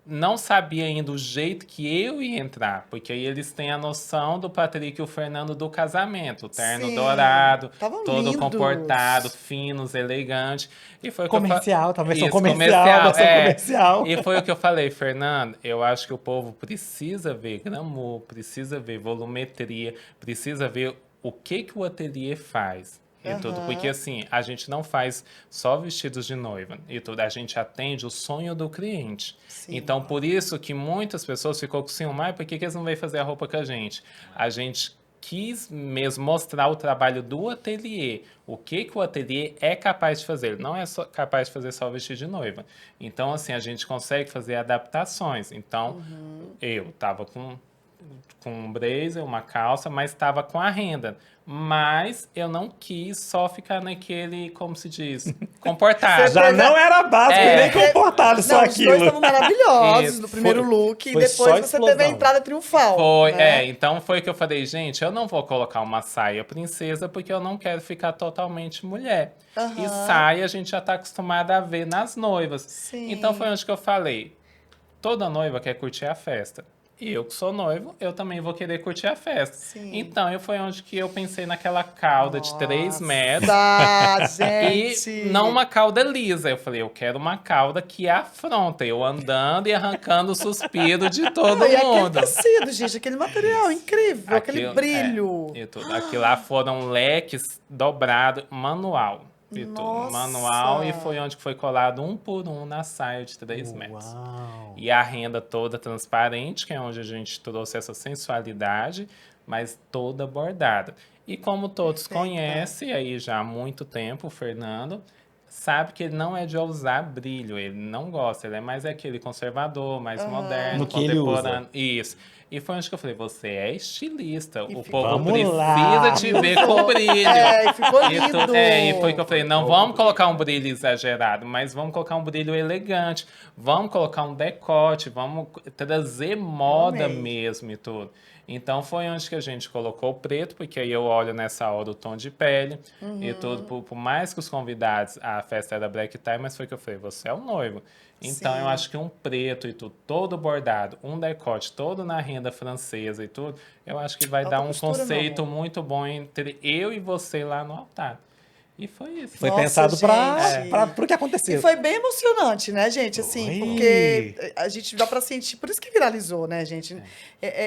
não sabia ainda o jeito que eu ia entrar, porque aí eles têm a noção do Patrick e o Fernando do casamento, o terno Sim, dourado, tavam todo lindos. comportado, finos, elegante. E foi o que eu Comercial, tá? Versão Isso, comercial, versão é. comercial. E foi o que eu falei, Fernando, eu acho que o povo precisa ver glamour, precisa ver volumetria, precisa ver o que o ateliê faz. E tudo, porque assim, a gente não faz só vestidos de noiva e tudo, a gente atende o sonho do cliente. Sim. Então, por isso que muitas pessoas ficam com ciúme, mas por que eles não vêm fazer a roupa com a gente? A gente quis mesmo mostrar o trabalho do ateliê, o que o ateliê é capaz de fazer. Ele não é só capaz de fazer só o vestido de noiva. Então, assim, a gente consegue fazer adaptações. Então, eu tava com um blazer, uma calça, mas estava com a renda. Mas eu não quis só ficar naquele, como se diz, comportado. Você Já teve- não era básico É. nem comportado só Não, os dois aquilo. estavam maravilhosos Isso. no primeiro Foi- look. E foi depois só você teve a explosão. entrada triunfal. Foi, né? então foi que eu falei, gente, eu não vou colocar uma saia princesa porque eu não quero ficar totalmente mulher. E saia a gente já tá acostumado a ver nas noivas. Sim. Então foi onde que eu falei, toda noiva quer curtir a festa. E eu que sou noivo, eu também vou querer curtir a festa. Sim. Então foi onde que eu pensei naquela cauda de 3 metros. Nossa, E gente. não uma cauda lisa. Eu falei, eu quero uma cauda que afronta. Eu andando e arrancando o suspiro de todo Não, e aquele mundo. tecido, gente, aquele material incrível, aquele brilho. E tudo. Aquilo lá foram leques dobrados, manual. E tudo. Nossa. Manual, e foi onde foi colado um por um na saia de 3 metros. Uau. E a renda toda transparente, que é onde a gente trouxe essa sensualidade, mas toda bordada. E como todos Perfeita. conhecem, aí já há muito tempo, o Fernando sabe que ele não é de usar brilho, ele não gosta, ele é mais aquele conservador, mais moderno, No que ele usa. contemporâneo. Isso. E foi onde que eu falei, você é estilista, o ficou- povo Vamos precisa lá. te ver com brilho. É, e ficou E lindo. e foi que eu falei, não vamos colocar um brilho exagerado, mas vamos colocar um brilho elegante, vamos colocar um decote, vamos trazer moda amei. mesmo e tudo. Então foi onde que a gente colocou o preto, porque aí eu olho nessa hora o tom de pele e tudo, por mais que os convidados, a festa era black tie, mas foi que eu falei, você é o noivo. Então Sim. eu acho que um preto e tudo, todo bordado, um decote todo na renda francesa e tudo, eu acho que vai Alta dar um costura, meu conceito amor. muito bom entre eu e você lá no altar. E foi isso. Foi Nossa, pensado gente. pro que aconteceu. E foi bem emocionante, né, gente? Assim, Foi. porque a gente dá pra sentir, por isso que viralizou, né, gente?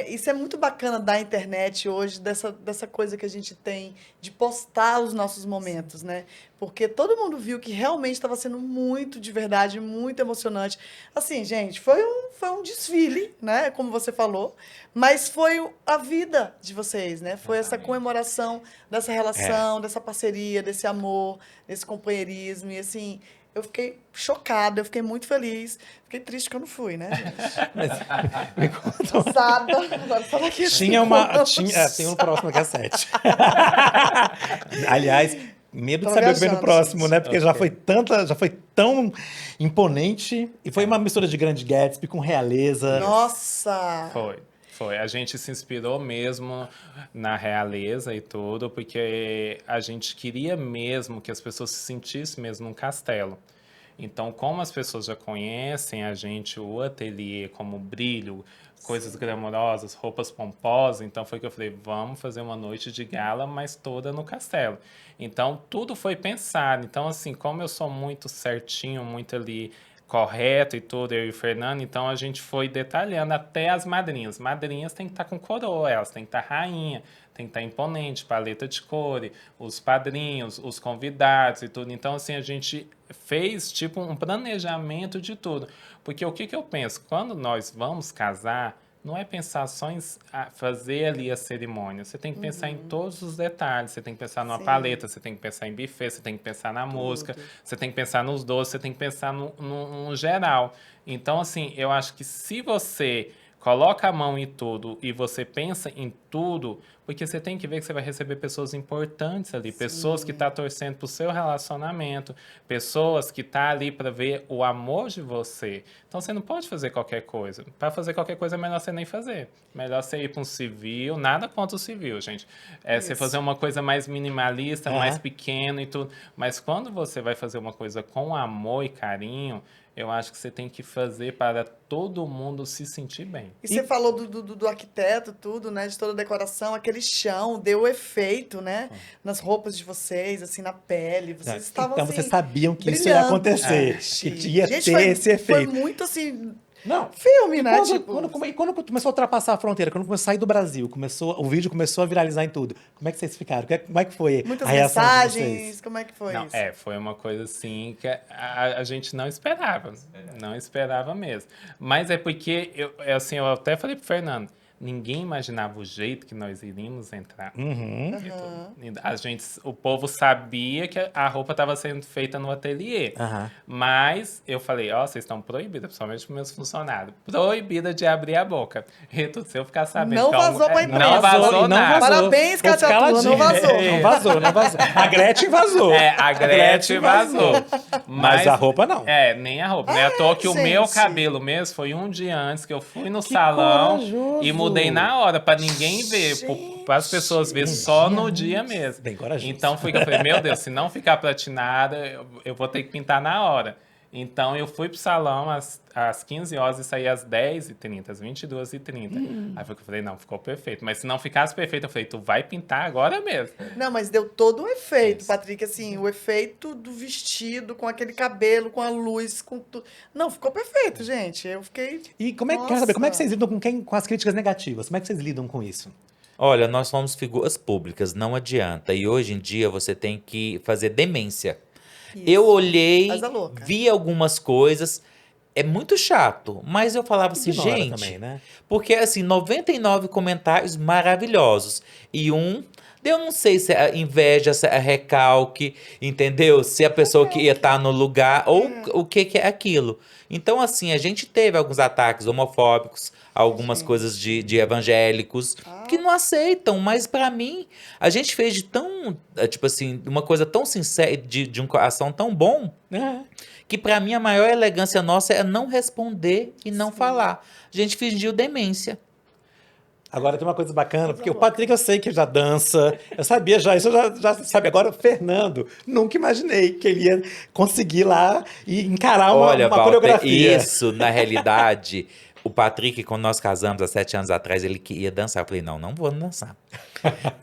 Isso é muito bacana da internet hoje, dessa coisa que a gente tem de postar os nossos momentos, né? Porque todo mundo viu que realmente estava sendo muito de verdade, muito emocionante. Assim, gente, foi um desfile, né? Como você falou, mas foi a vida de vocês, né? Foi essa comemoração dessa relação, dessa parceria, desse amor, desse companheirismo. E assim, eu fiquei chocada, eu fiquei muito feliz. Fiquei triste que eu não fui, né, gente? Cansada. Agora fala aqui. Tem um próximo que é 7. Aliás, medo de Tô saber o que vem no viajando, próximo, gente. né? Porque já Ok. foi tão imponente. E foi uma mistura de Grande Gatsby com realeza. Nossa! Foi. A gente se inspirou mesmo na realeza e tudo, porque a gente queria mesmo que as pessoas se sentissem mesmo num castelo. Então, como as pessoas já conhecem a gente, o ateliê, como brilho, coisas glamurosas, roupas pomposas, então foi que eu falei, vamos fazer uma noite de gala, mas toda no castelo. Então, tudo foi pensado. Então, assim, como eu sou muito certinho, muito ali correto e tudo, eu e o Fernando, então a gente foi detalhando até as madrinhas. Madrinhas tem que estar com coroa, elas tem que estar rainha, tem que estar imponente, paleta de cor, os padrinhos, os convidados e tudo. Então, assim, a gente fez tipo um planejamento de tudo. Porque o que eu penso? Quando nós vamos casar, não é pensar só em fazer ali a cerimônia. Você tem que pensar em todos os detalhes. Você tem que pensar numa Sim. paleta, você tem que pensar em buffet, você tem que pensar na música, você tem que pensar nos doces, você tem que pensar no geral. Então, assim, eu acho que se você coloca a mão em tudo e você pensa em tudo, porque você tem que ver que você vai receber pessoas importantes ali, pessoas que estão torcendo pro seu relacionamento, pessoas que estão ali para ver o amor de você. Então você não pode fazer qualquer coisa. Para fazer qualquer coisa é melhor você nem fazer. Melhor você ir para um civil, nada contra o civil, gente. É você fazer uma coisa mais minimalista, mais pequena e tudo. Mas quando você vai fazer uma coisa com amor e carinho, eu acho que você tem que fazer para todo mundo se sentir bem. E você falou do arquiteto, tudo, né? De toda a decoração, aquele chão, deu efeito, né? Nas roupas de vocês, assim, na pele. Vocês estavam Então assim, vocês sabiam que isso ia brilhando. acontecer, que ia Gente, ter esse foi efeito. muito assim, Não, filme, né? Quando começou a ultrapassar a fronteira, quando começou a sair do Brasil, o vídeo começou a viralizar em tudo. Como é que vocês ficaram? Como é que foi Muitas a reação de mensagens, vocês? como é que foi Não, isso? foi uma coisa assim que a gente não esperava. Não esperava mesmo. Mas é porque, eu até falei pro Fernando, ninguém imaginava o jeito que nós iríamos entrar. O povo sabia que a roupa estava sendo feita no ateliê. Mas eu falei, vocês estão proibidas, principalmente para meus funcionários, proibida de abrir a boca. E tudo, se eu ficar sabendo... Não vazou pra imprensa. Não vazou nada. Parabéns, Cátia Tua, não vazou. Não vazou. A Gretchen vazou. A Gretchen vazou. Mas a roupa não. Nem a roupa. À toa que o meu cabelo mesmo foi um dia antes que eu fui no salão corajoso. e mudei na hora, pra ninguém ver, para as pessoas verem só no dia mesmo. Bem corajoso. Então eu falei, meu Deus, se não ficar platinada, eu vou ter que pintar na hora. Então eu fui pro salão às 15 horas e saí às 10h30, às 22h30. Aí foi que eu falei, não, ficou perfeito. Mas se não ficasse perfeito, eu falei, tu vai pintar agora mesmo. Não, mas deu todo o efeito, Patrick, assim, o efeito do vestido, com aquele cabelo, com a luz, com tudo. Não, ficou perfeito, gente. Eu fiquei... E quero saber, como é que vocês lidam com as críticas negativas? Como é que vocês lidam com isso? Olha, nós somos figuras públicas, não adianta. E hoje em dia você tem que fazer demência. Eu olhei, Faz a louca. vi algumas coisas, é muito chato, mas eu falava assim, Ignora gente, também, né? porque assim, 99 comentários maravilhosos e eu não sei se é inveja, se é recalque, entendeu? Se a pessoa que ia estar no lugar ou o que é aquilo. Então, assim, a gente teve alguns ataques homofóbicos, algumas coisas de evangélicos que não aceitam, mas pra mim, a gente fez de tão, tipo assim, uma coisa tão sincera, de um coração tão bom, que pra mim a maior elegância nossa é não responder e não falar. A gente fingiu demência. Agora tem uma coisa bacana, porque o Patrick eu sei que já dança, eu sabia já, isso eu já sabia. Agora o Fernando, nunca imaginei que ele ia conseguir lá e encarar uma Olha, Walter, coreografia. isso, na realidade, o Patrick, quando nós casamos há 7 anos atrás, ele ia dançar. Eu falei, não vou dançar.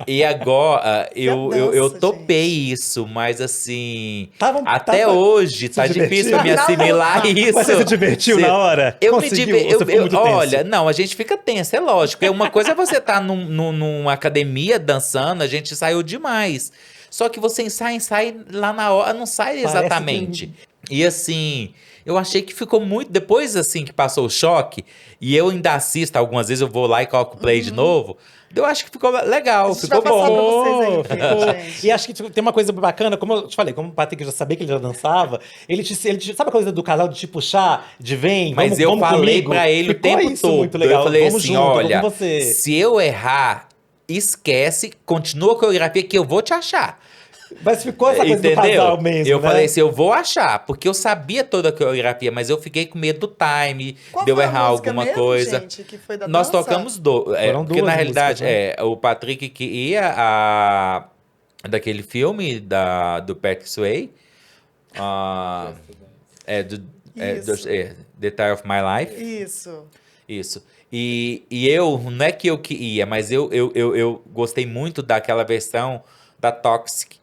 E agora, eu topei isso, mas assim, até hoje tá difícil me assimilar isso. Mas você se divertiu na hora? Eu me Conseguiu? diverti. Você ficou muito tenso? Olha, não, a gente fica tenso, é lógico. Uma coisa é você estar numa academia dançando, a gente ensaiou demais. Só que você ensaia lá na hora, não sai exatamente. E assim, eu achei que ficou muito... Depois, assim, que passou o choque, e eu ainda assisto algumas vezes, eu vou lá e coloco o play de novo, eu acho que ficou legal, ficou vai passar bom. pra vocês aí no vídeo, gente. E acho que tem uma coisa bacana, como eu te falei, como o Patrick já sabia que ele já dançava, ele sabe a coisa do casal de te puxar, de vem, Mas eu vamos falei comigo? pra ele o Ficou tempo isso todo. muito legal. Eu falei Vamos assim, junto, eu vou olha, com você. se eu errar, esquece, continua a coreografia que eu vou te achar. Mas ficou essa coisa do casal mesmo, Eu né? falei assim, eu vou achar, porque eu sabia toda a coreografia, mas eu fiquei com medo do time, Qual de eu foi a errar música alguma mesmo, coisa. gente, que foi da Nós dança? tocamos Foram porque duas na realidade, músicas, né? o Patrick que ia daquele filme do Patrick Swayze, The Time of My Life. Isso. E eu, não é que eu que ia, mas eu gostei muito daquela versão da Toxic,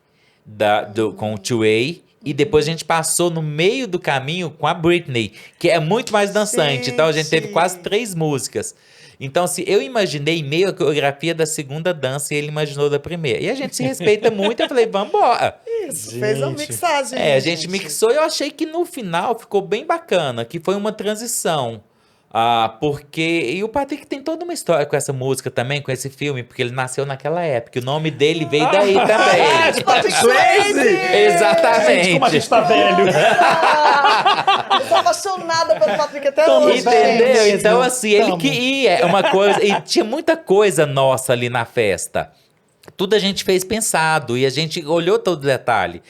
com o 2A, e depois a gente passou no meio do caminho com a Britney, que é muito mais dançante. Então a gente teve quase 3 músicas. Então, assim, eu imaginei meio a coreografia da segunda dança e ele imaginou da primeira. E a gente se respeita muito, eu falei, vambora. Isso, fez uma mixagem. A gente mixou e eu achei que no final ficou bem bacana, que foi uma transição. Porque. E o Patrick tem toda uma história com essa música também, com esse filme, porque ele nasceu naquela época. O nome dele veio daí também. Patrick Swayze! Exatamente. Gente, como a gente tá velho. Eu sou apaixonada pelo Patrick até hoje, Entendeu? gente. Então, assim, ele Tamo. que ia, uma coisa. E tinha muita coisa nossa ali na festa. Tudo a gente fez pensado e a gente olhou todo detalhe.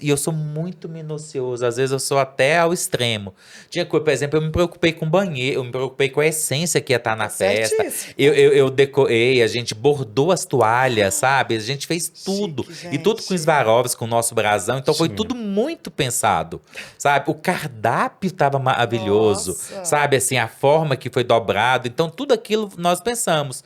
Eu sou muito minucioso, às vezes eu sou até ao extremo. Tinha coisa, por exemplo, eu me preocupei com o banheiro, eu me preocupei com a essência que ia estar na festa. certíssimo. Eu decorei, a gente bordou as toalhas, sabe? A gente fez tudo. Chique, E tudo com gente. Swarovski, com o nosso brasão. Então foi Sim. tudo muito pensado, sabe? O cardápio tava maravilhoso, Nossa. sabe? Assim, a forma que foi dobrado. Então tudo aquilo nós pensamos.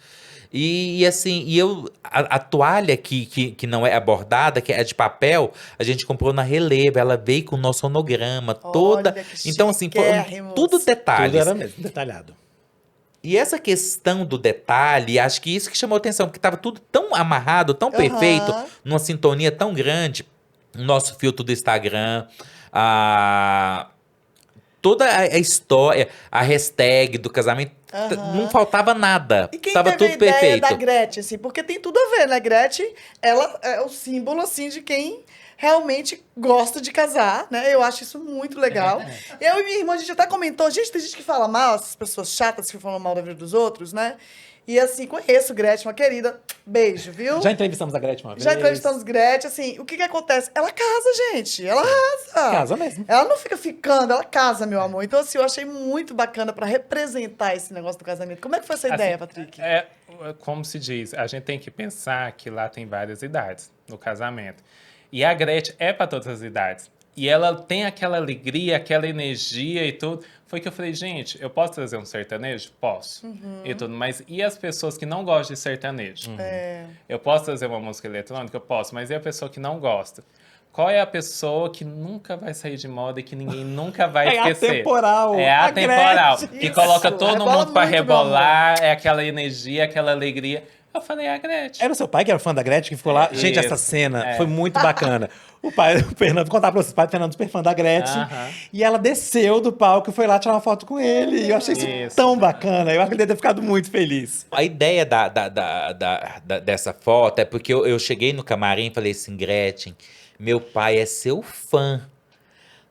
A toalha que não é bordada, que é de papel, a gente comprou na Releva, ela veio com o nosso sonograma toda. Olha que Então, assim, foi chiquérrimos. tudo detalhes. Tudo era mesmo, detalhado. E essa questão do detalhe, acho que isso que chamou atenção, porque estava tudo tão amarrado, tão Aham. perfeito, numa sintonia tão grande. O nosso filtro do Instagram, toda a história, a hashtag do casamento, Aham. não faltava nada. E quem Tava teve a tudo ideia perfeito. da Gretchen, assim, porque tem tudo a ver, né? Gretchen, ela é o símbolo, assim, de quem realmente gosta de casar, né? Eu acho isso muito legal. Eu e minha irmã, a gente até comentou, gente, tem gente que fala mal, essas pessoas chatas que falam mal da vida dos outros, né? E assim, conheço Gretchen, uma querida. Beijo, viu? Já entrevistamos a Gretchen uma vez. Já entrevistamos Gretchen, assim, o que que acontece? Ela casa, gente, ela arrasa. Casa mesmo. Ela não fica ficando, ela casa, meu amor. Então, assim, eu achei muito bacana pra representar esse negócio do casamento. Como é que foi essa ideia, Patrick? Como se diz, a gente tem que pensar que lá tem várias idades no casamento. E a Gretchen é para todas as idades. E ela tem aquela alegria, aquela energia e tudo. Foi que eu falei, gente, eu posso trazer um sertanejo? Posso. E tudo, mas e as pessoas que não gostam de sertanejo? Eu posso trazer uma música eletrônica? Eu posso, mas e a pessoa que não gosta? Qual é a pessoa que nunca vai sair de moda e que ninguém nunca vai É esquecer? atemporal. É A atemporal. Gretchen, Que isso. coloca todo Rebola mundo para muito, meu rebolar, é aquela energia, aquela alegria. Eu falei, a Gretchen. Era o seu pai que era fã da Gretchen que ficou lá? Gente, essa Isso, cena é. foi muito bacana. O Fernando, vou contar pra vocês, o pai do Fernando super fã da Gretchen. Aham. E ela desceu do palco e foi lá tirar uma foto com ele. E eu achei isso Isso. tão bacana. Eu acho que ele deve ter ficado muito feliz. A ideia dessa foto é porque eu cheguei no camarim e falei assim, Gretchen, meu pai é seu fã.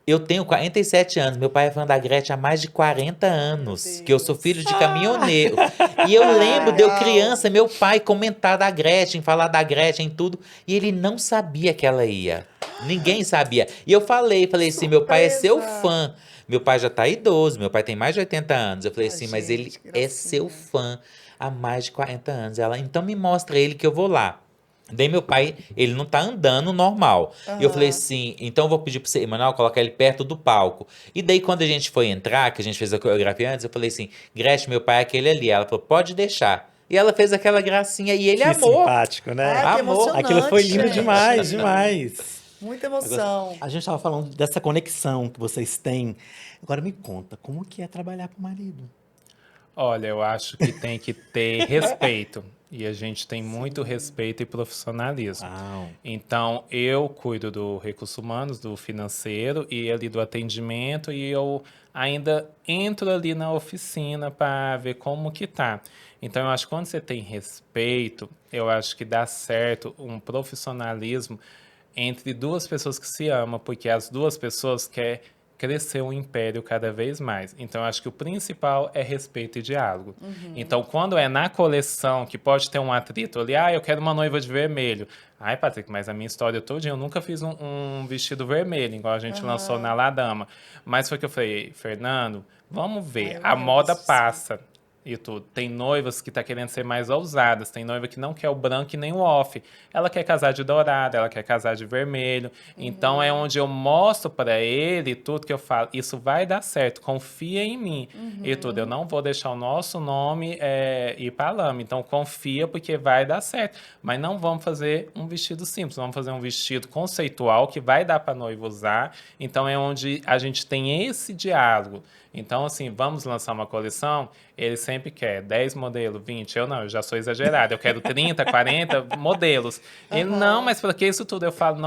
Eu tenho 47 anos, meu pai é fã da Gretchen há mais de 40 anos, que eu sou filho de caminhoneiro. E eu lembro de eu Uau. criança, meu pai comentar da Gretchen, falar da Gretchen e tudo, e ele não sabia que ela ia. Ninguém sabia. E eu falei assim, meu pai é seu Surpresa. fã. Meu pai já tá idoso, meu pai tem mais de 80 anos. Eu falei assim, mas gente, ele que é gracinha. seu fã há mais de 40 anos. Ela, então me mostra ele que eu vou lá. Daí meu pai, ele não tá andando normal. E eu falei assim, então eu vou pedir pro você, Emanuel, colocar ele perto do palco. E daí quando a gente foi entrar, que a gente fez a coreografia antes, eu falei assim, Gretchen, meu pai é aquele ali. Ela falou, pode deixar. E ela fez aquela gracinha e ele Que amou. simpático, né? Ai, que Amor. emocionante, Aquilo foi lindo gente. demais, demais. Muita emoção. A gente estava falando dessa conexão que vocês têm. Agora me conta, como que é trabalhar com o marido? Olha, eu acho que tem que ter respeito. E a gente tem muito respeito e profissionalismo. Uau. Então, eu cuido do recursos humanos, do financeiro e ali do atendimento. E eu ainda entro ali na oficina para ver como que tá. Então, eu acho que quando você tem respeito, eu acho que dá certo um profissionalismo entre duas pessoas que se amam, porque as duas pessoas querem crescer um império cada vez mais. Então, eu acho que o principal é respeito e diálogo. Então, quando é na coleção, que pode ter um atrito ali, eu quero uma noiva de vermelho. Ai, Patrick, mas a minha história todinha, eu nunca fiz um vestido vermelho, igual a gente lançou na La Dama. Mas foi que eu falei, Fernando, vamos ver, eu a lembro moda disso. passa. E tudo. Tem noivas que tá querendo ser mais ousadas, tem noiva que não quer o branco e nem o off. Ela quer casar de dourado, ela quer casar de vermelho. Então é onde eu mostro para ele tudo que eu falo. Isso vai dar certo, confia em mim. E tudo. Eu não vou deixar o nosso nome ir para lama. Então confia porque vai dar certo. Mas não vamos fazer um vestido simples, vamos fazer um vestido conceitual que vai dar para noiva usar. Então é onde a gente tem esse diálogo. Então, assim, vamos lançar uma coleção, ele sempre sempre quer 10 modelos, 20. Eu não, eu já sou exagerado. Eu quero 30, 40 modelos. Ele, não, mas por que isso tudo? Eu falo,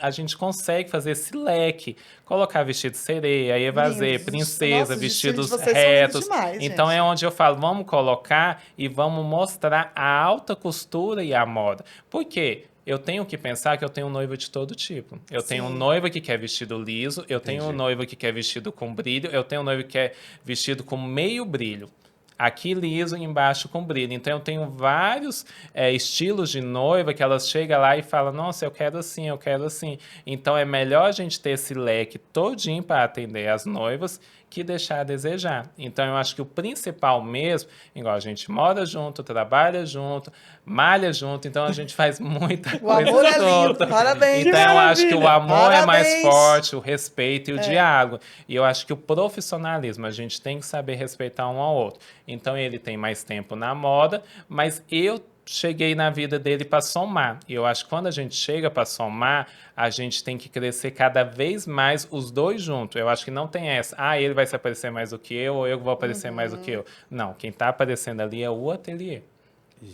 a gente consegue fazer esse leque. Colocar vestido sereia, evasê, Lindos. princesa, Nossa, os vestidos desfiles de vocês são lindos retos. demais, Então gente. é onde eu falo, vamos colocar e vamos mostrar a alta costura e a moda. Por quê? Eu tenho que pensar que eu tenho um noivo de todo tipo. Eu tenho um noivo que quer vestido liso, eu tenho um noivo que quer vestido com brilho, eu tenho um noivo que quer vestido com meio brilho. Aqui liso e embaixo com brilho. Então eu tenho vários estilos de noiva que elas chegam lá e falam, nossa, eu quero assim, eu quero assim. Então é melhor a gente ter esse leque todinho para atender as noivas que deixar a desejar. Então eu acho que o principal mesmo, igual a gente mora junto, trabalha junto, malha junto, então a gente faz muita O coisa amor é lindo, junto. parabéns. Então eu acho que o amor é mais Parabéns. forte, o respeito e o diálogo. E eu acho que o profissionalismo, a gente tem que saber respeitar um ao outro. Então ele tem mais tempo na moda, mas eu cheguei na vida dele para somar. E eu acho que quando a gente chega para somar, a gente tem que crescer cada vez mais os dois juntos. Eu acho que não tem essa, ele vai se aparecer mais do que eu, ou eu vou aparecer mais do que eu. Não, quem está aparecendo ali é o ateliê.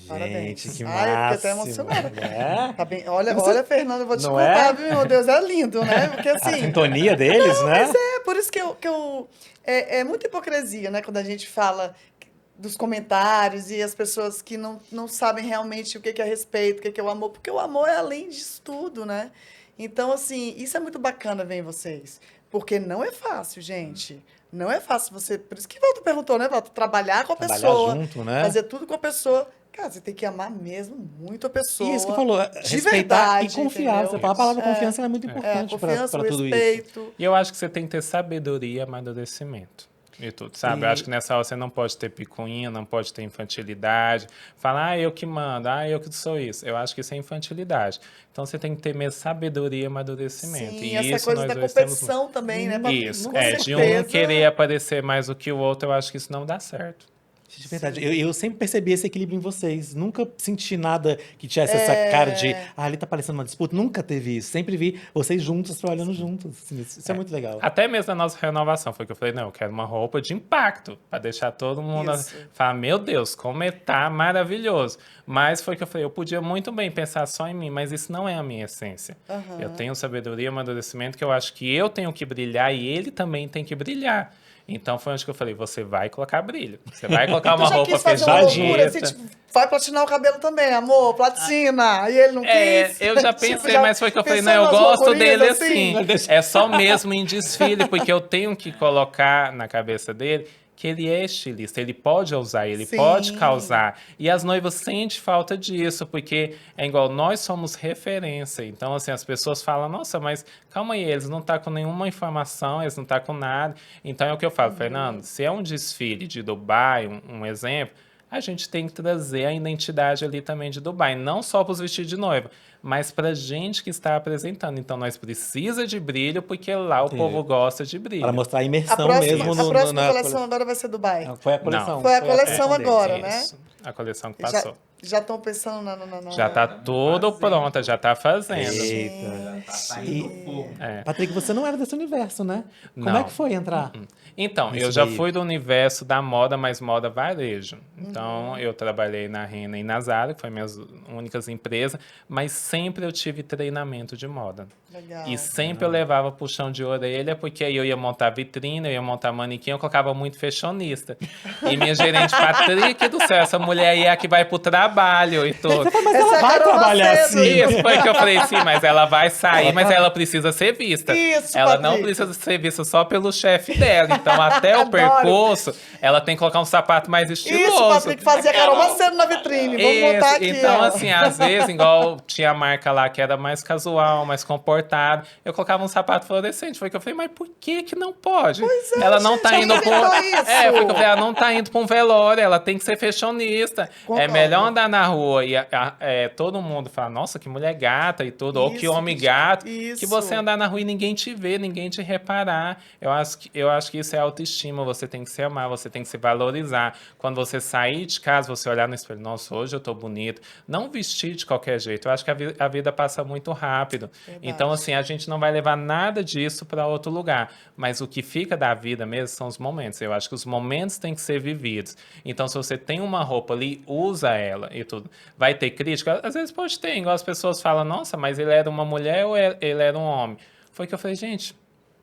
Parabéns. Gente, que Ai, eu fiquei até máximo. emocionada. É? Tá bem. Olha, Fernando, eu vou te Não contar, é? viu, meu Deus, é lindo, né? Porque A assim. sintonia deles, né? Mas é por isso que é muita hipocrisia, né? Quando a gente fala dos comentários e as pessoas que não sabem realmente o que é respeito, o que é o amor, porque o amor é além disso tudo, né? Então, assim, isso é muito bacana ver em vocês, porque não é fácil, gente. Não é fácil você. Por isso que Walter perguntou, né, Walter? Trabalhar com a Trabalhar pessoa, junto, né? fazer tudo com a pessoa. Cara, você tem que amar mesmo muito a pessoa. E isso que falou, de respeitar verdade, e confiar. entendeu? Você fala, a palavra confiança ela é muito É, a importante confiança, o para tudo isso. respeito. E eu acho que você tem que ter sabedoria e amadurecimento. E tudo, sabe? Eu acho que nessa hora você não pode ter picuinha, não pode ter infantilidade. Falar, eu que mando, eu que sou isso. Eu acho que isso é infantilidade. Então você tem que ter mesmo sabedoria e amadurecimento. Sim, e essa isso coisa nós da dois temos muito. competição também, né? Isso, Com de um certeza. querer aparecer mais do que o outro, eu acho que isso não dá certo. De verdade, eu sempre percebi esse equilíbrio em vocês. Nunca senti nada que tivesse essa cara de, ali tá parecendo uma disputa. Nunca teve isso. Sempre vi vocês juntos, trabalhando juntos. Assim, isso é muito legal. Até mesmo na nossa renovação, foi que eu falei, não, eu quero uma roupa de impacto, para deixar todo mundo Isso. falar, meu Deus, como tá maravilhoso. Mas foi que eu falei, eu podia muito bem pensar só em mim, mas isso não é a minha essência. Eu tenho sabedoria e amadurecimento que eu acho que eu tenho que brilhar e ele também tem que brilhar. Então foi onde que eu falei, você vai colocar brilho. Você vai colocar uma Tu já roupa quis fazer uma loucura, assim, fechadinha. tipo, vai platinar o cabelo também, amor, platina. E ele não quis. Eu já Tipo, pensei, mas foi que eu falei, pensou não, eu nas gosto loucurinhas dele assim. assim? É só mesmo em desfile, porque eu tenho que colocar na cabeça dele que ele é estilista, ele pode usar, ele Sim. pode causar. E as noivas sentem falta disso, porque é igual, nós somos referência. Então, assim, as pessoas falam, nossa, mas calma aí, eles não estão com nenhuma informação, eles não estão com nada. Então, é o que eu falo, Fernando, se é um desfile de Dubai, um exemplo, a gente tem que trazer a identidade ali também de Dubai, não só para os vestidos de noiva, mas para a gente que está apresentando. Então, nós precisa de brilho, porque lá o povo gosta de brilho. Para mostrar a A imersão próxima, mesmo a próxima na coleção agora vai ser Dubai. Foi a coleção. Foi a coleção deles. agora, né? Isso, a coleção que passou. Já estão pensando na... Já está tudo pronta, já está fazendo. Eita. Tá saindo do fogo. Patrick, você não era desse universo, né? Como Não. é que foi entrar? Então, Isso eu já daí. fui do universo da moda, mas moda varejo. Então, eu trabalhei na Renner e na Zara, que foi minhas únicas empresas, mas sempre eu tive treinamento de moda. Legal. E sempre eu levava puxão de orelha, porque aí eu ia montar vitrine, eu ia montar manequim, eu colocava muito fashionista. E minha gerente, Patrick do céu, essa mulher aí é a que vai pro trabalho e tudo. Mas Essa ela é a vai Carol trabalhar Macedo. assim. Isso, foi que eu falei, sim, mas ela vai sair, Ela mas tá- ela precisa ser vista. Isso, Ela não Patrick. precisa ser vista só pelo chefe dela. Então, até o Adoro. percurso, ela tem que colocar um sapato mais estiloso. Isso, Patrick, fazia Carol Macedo na vitrine. Vamos Isso, montar aqui, então, ó. assim, às vezes, igual tinha a marca lá que era mais casual, mais comportado, eu colocava um sapato fluorescente. Foi que eu falei, mas por que que não pode? Pois é, ela não gente, tá ela indo inventou isso. foi que eu falei, ela não tá indo pra um velório, ela tem que ser fashionista. Concordo. É melhor andar andar na rua e todo mundo fala, nossa, que mulher gata e tudo, ou que Isso, homem gato, que isso. você andar na rua e ninguém te vê, ninguém te reparar. Eu acho que isso é autoestima, você tem que se amar, você tem que se valorizar. Quando você sair de casa, você olhar no espelho, nossa, hoje eu tô bonito. Não vestir de qualquer jeito. Eu acho que a vida passa muito rápido. Verdade. Então, assim, a gente não vai levar nada disso para outro lugar. Mas o que fica da vida mesmo são os momentos. Eu acho que os momentos têm que ser vividos. Então, se você tem uma roupa ali, usa ela e tudo. Vai ter crítica? Às vezes pode ter, igual as pessoas falam, nossa, mas ele era uma mulher ou ele era um homem? Foi que eu falei, gente,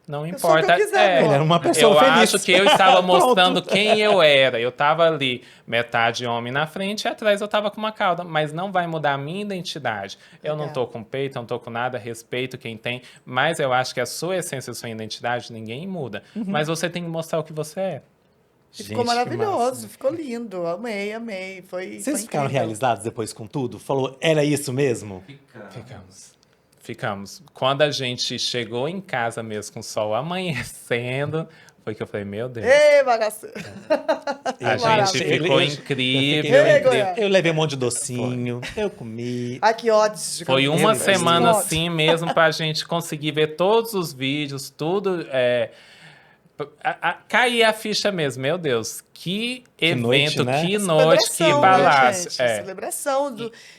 não Eu sou o que importa. eu quiser, Ele era uma pessoa Eu feliz. acho que eu estava Pronto. mostrando quem eu era. Eu estava ali, metade homem na frente e atrás eu estava com uma cauda. Mas não vai mudar a minha identidade. Eu não Legal. tô com peito, eu não tô com nada, respeito quem tem. Mas eu acho que a sua essência, a sua identidade, ninguém muda. Mas você tem que mostrar o que você é. E Gente, ficou que maravilhoso, massa. ficou lindo. Amei, amei. Foi Vocês ficaram incrível. realizados depois com tudo? Falou, era isso mesmo? Ficamos. Quando a gente chegou em casa mesmo com o sol amanhecendo, foi que eu falei, meu Deus. Ei, bagaceiro. A Maravilha. gente ficou incrível. Ei, incrível. Goiás. Eu levei um monte de docinho, eu comi. Ai, que ódio. Foi uma Deus, semana ódio. assim mesmo pra gente conseguir ver todos os vídeos, tudo. Cair a ficha mesmo, meu Deus. Que evento, noite, né? que noite, que Celebração, palácio. Né, gente? Celebração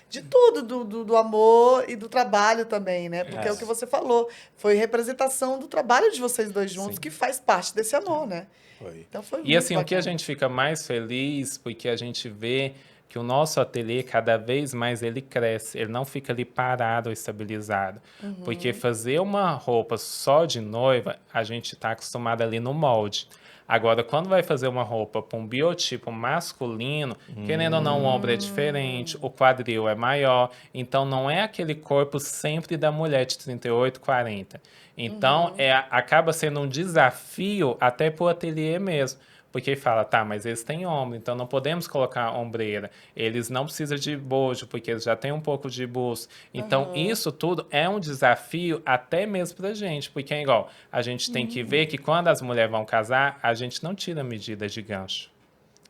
de tudo, do amor e do trabalho também, né? Porque é o que você falou. Foi representação do trabalho de vocês dois juntos, Sim. que faz parte desse amor, né? Foi. Então foi E muito assim, o que a bacana. gente fica mais feliz, porque a gente vê que o nosso ateliê, cada vez mais, ele cresce. Ele não fica ali parado ou estabilizado. Porque fazer uma roupa só de noiva, a gente está acostumado ali no molde. Agora, quando vai fazer uma roupa para um biotipo masculino, querendo ou não, o ombro é diferente, o quadril é maior, então não é aquele corpo sempre da mulher de 38, 40. Então, acaba sendo um desafio até para o ateliê mesmo. Porque fala, tá, mas eles têm ombro, então não podemos colocar ombreira. Eles não precisam de bojo, porque eles já têm um pouco de busto. Então, isso tudo é um desafio até mesmo pra gente. Porque é igual, a gente tem que ver que quando as mulheres vão casar, a gente não tira medida de gancho,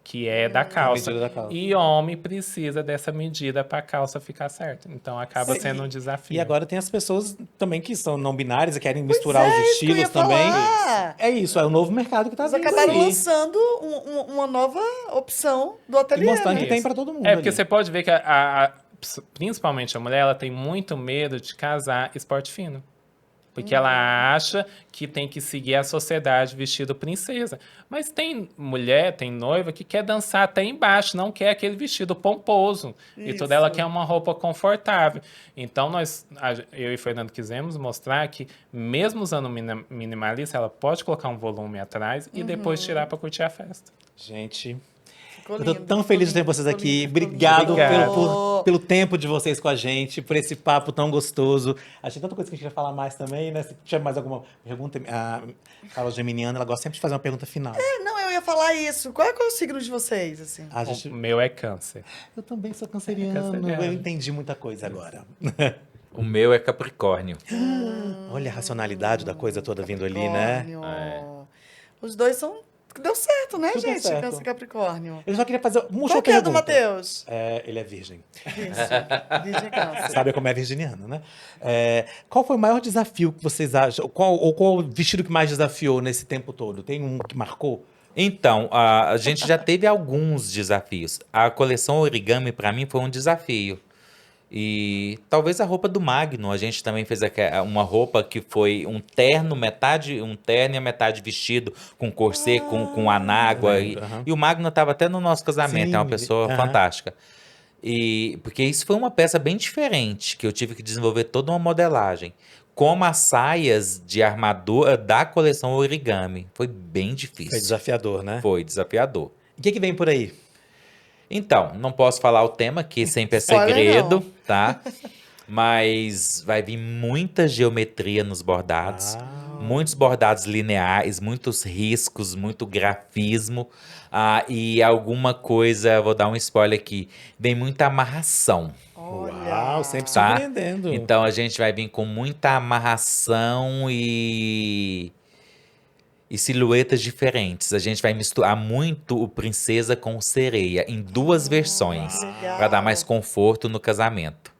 que é da calça. medida da calça. E homem precisa dessa medida para a calça ficar certa. Então, acaba sendo um desafio. E agora tem as pessoas também que são não binárias e querem misturar é, os isso que eu estilos ia também. falar. É isso, é o novo mercado que tá Eles vindo acabaram aí. lançando uma nova opção do E ateliê, mostrando né? que tem pra todo mundo. É, porque ali. você pode ver que principalmente a mulher, ela tem muito medo de casar esporte fino. Porque ela acha que tem que seguir a sociedade vestido princesa. Mas tem mulher, tem noiva que quer dançar até embaixo, não quer aquele vestido pomposo. E Isso. toda ela quer uma roupa confortável. Então, eu e o Fernando quisemos mostrar que, mesmo usando minimalista, ela pode colocar um volume atrás e depois tirar para curtir a festa. Gente, Ficou eu tô lindo, tão ficou feliz de ter lindo, vocês ficou aqui. lindo, ficou Obrigado lindo. pelo tempo de vocês com a gente, por esse papo tão gostoso. Achei tanta coisa que a gente ia falar mais também, né? Se tiver mais alguma pergunta, a Carol Geminiana, ela gosta sempre de fazer uma pergunta final. Não, eu ia falar isso. Qual é o signo de vocês, assim? A gente- O meu é câncer. Eu também sou canceriano, canceriano. eu entendi muita coisa agora. O meu é Capricórnio. Olha a racionalidade da coisa toda vindo ali, né? Capricórnio. Os dois são... Deu certo, né, Tudo deu gente? certo. Câncer e Capricórnio. Eu só queria fazer uma última Qual que é do pergunta. Matheus? Ele é virgem. Isso. Virgem Câncer. Sabe como é virginiano, né? Qual foi o maior desafio que vocês acham? Qual o vestido que mais desafiou nesse tempo todo? Tem um que marcou? Então, a gente já teve alguns desafios. A coleção Origami, para mim, foi um desafio. E talvez a roupa do Magno. A gente também fez uma roupa que foi um terno e a metade vestido, com corset, com anágua. lembro, aham. E o Magno estava até no nosso casamento, Sim, é uma pessoa aham. fantástica. E porque isso foi uma peça bem diferente, que eu tive que desenvolver toda uma modelagem. Como as saias de armadura da coleção Origami. Foi bem difícil. Foi desafiador, né? Foi desafiador. O que vem por aí? Então, não posso falar o tema, que sempre é Spoiler segredo, não. tá? Mas vai vir muita geometria nos bordados. Muitos bordados lineares, muitos riscos, muito grafismo. E alguma coisa, vou dar um spoiler aqui, vem muita amarração. Olha. Uau, sempre Tá? surpreendendo. Então a gente vai vir com muita amarração e silhuetas diferentes. A gente vai misturar muito o princesa com sereia em 2 versões, legal. para dar mais conforto no casamento.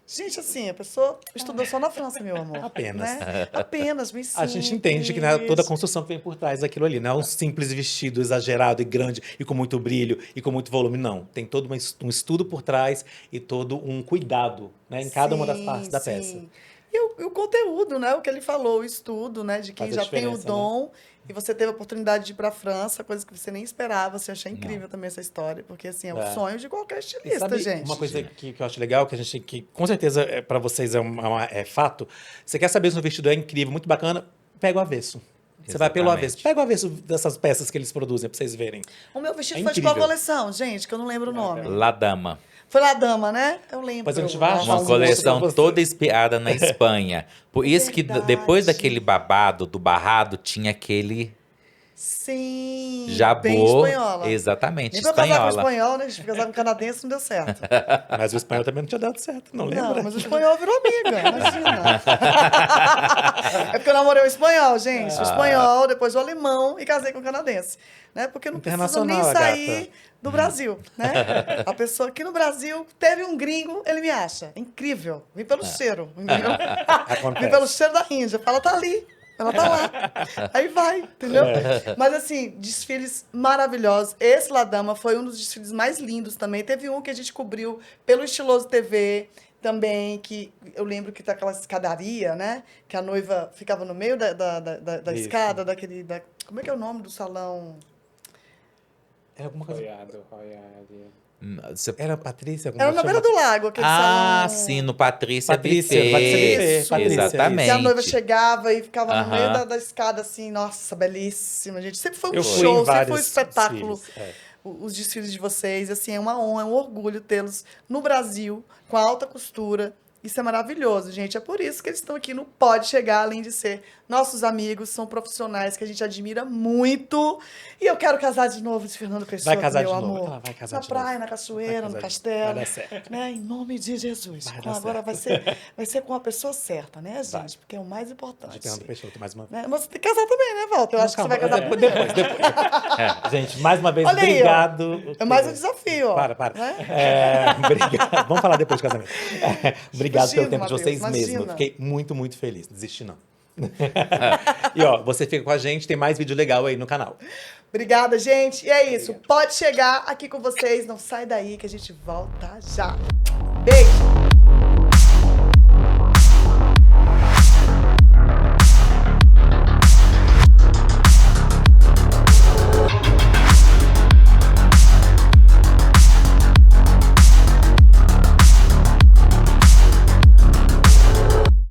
Gente, assim, a pessoa estudou só na França, meu amor. Apenas. Né? Apenas, bem A gente entende que né, toda a simples. construção que vem por trás daquilo ali, não é um simples vestido exagerado e grande e com muito brilho e com muito volume, não. Tem todo um estudo por trás e todo um cuidado, né, em cada uma das Sim, partes da sim. peça. E o conteúdo, né? O que ele falou, o estudo, né? De quem Faz a já tem o diferença, né? dom e você teve a oportunidade de ir para a França, coisa que você nem esperava. Você achei incrível também essa história, porque assim, é o É. sonho de qualquer E estilista, sabe gente. uma coisa que eu acho legal, que a gente que com certeza para vocês é fato. Você quer saber se o vestido é incrível, muito bacana, pega o avesso. Você vai pelo Exatamente. avesso. Pega o avesso dessas peças que eles produzem pra vocês verem. O meu vestido É foi de qual incrível. coleção, gente? Que eu não lembro o nome. La Dama. Foi La Dama, né? Eu lembro. Mas a gente vai achar Uma um coleção pra você. toda inspirada na Espanha. Por isso que Verdade. depois daquele babado do barrado, tinha aquele Sim. Bem jabô. espanhola. Exatamente, Nem pra eu casar com espanhola. espanhol, né? A gente casar com canadense não deu certo. Mas o espanhol também não tinha dado certo, não lembra? Não, mas o espanhol virou amiga, imagina. É porque eu namorei o espanhol, gente. O espanhol, depois o alemão e casei com o canadense. Né? Porque não precisa nem Internacional, sair gata. do Brasil, né? A pessoa aqui no Brasil teve um gringo, ele me acha. Incrível. Vim pelo cheiro, entendeu? Vim pelo cheiro da Índia. Fala, tá ali. Ela tá lá. Aí vai, entendeu? Mas assim, desfiles maravilhosos. Esse La Dama foi um dos desfiles mais lindos também. Teve um que a gente cobriu pelo Estiloso TV também, que eu lembro que tá aquela escadaria, né? Que a noiva ficava no meio da Isso. escada, como é que é o nome do salão? É alguma coisa. Você- Era Patrícia? Era na beira do lago, aquele Ah, salão. sim, no Patrícia Patrícia, Buffet. Patrícia Buffet, Patrícia. Exatamente. Que a noiva chegava e ficava no meio Aham. da escada, assim, nossa, belíssima, gente. Sempre foi um Eu fui show, em sempre foi um vários espetáculo. desfiles, é. Os desfiles de vocês, assim, é uma honra, é um orgulho tê-los no Brasil, com alta costura. Isso é maravilhoso, gente. É por isso que eles estão aqui no Pode Chegar, além de ser nossos amigos, são profissionais que a gente admira muito. E eu quero casar de novo de Fernando Pessoa, Vai casar meu de novo, amor. ela vai casar na de praia, novo. na cachoeira, Vai no casar de- castelo. vai dar certo. Né? Em nome de Jesus. Vai Com- dar agora vai ser com a pessoa certa, né, gente? Vai. Porque é o mais importante. De Fernando Peixoto, mais uma vez. Né? Mas você tem que casar também, né, Walter? Eu acho que você vai casar depois, primeiro. depois. Gente, mais uma vez, Olha aí, ó. obrigado. É mais um desafio, ó. Para. Né? Obrigado. Vamos falar depois do casamento. Obrigado pelo Imagina, tempo de Matheus, vocês imagina. mesmo. Fiquei muito, muito feliz. Desisti não. E ó, você fica com a gente, tem mais vídeo legal aí no canal. Obrigada, gente. E é isso. Pode chegar aqui com vocês. Não sai daí que a gente volta já. Beijo.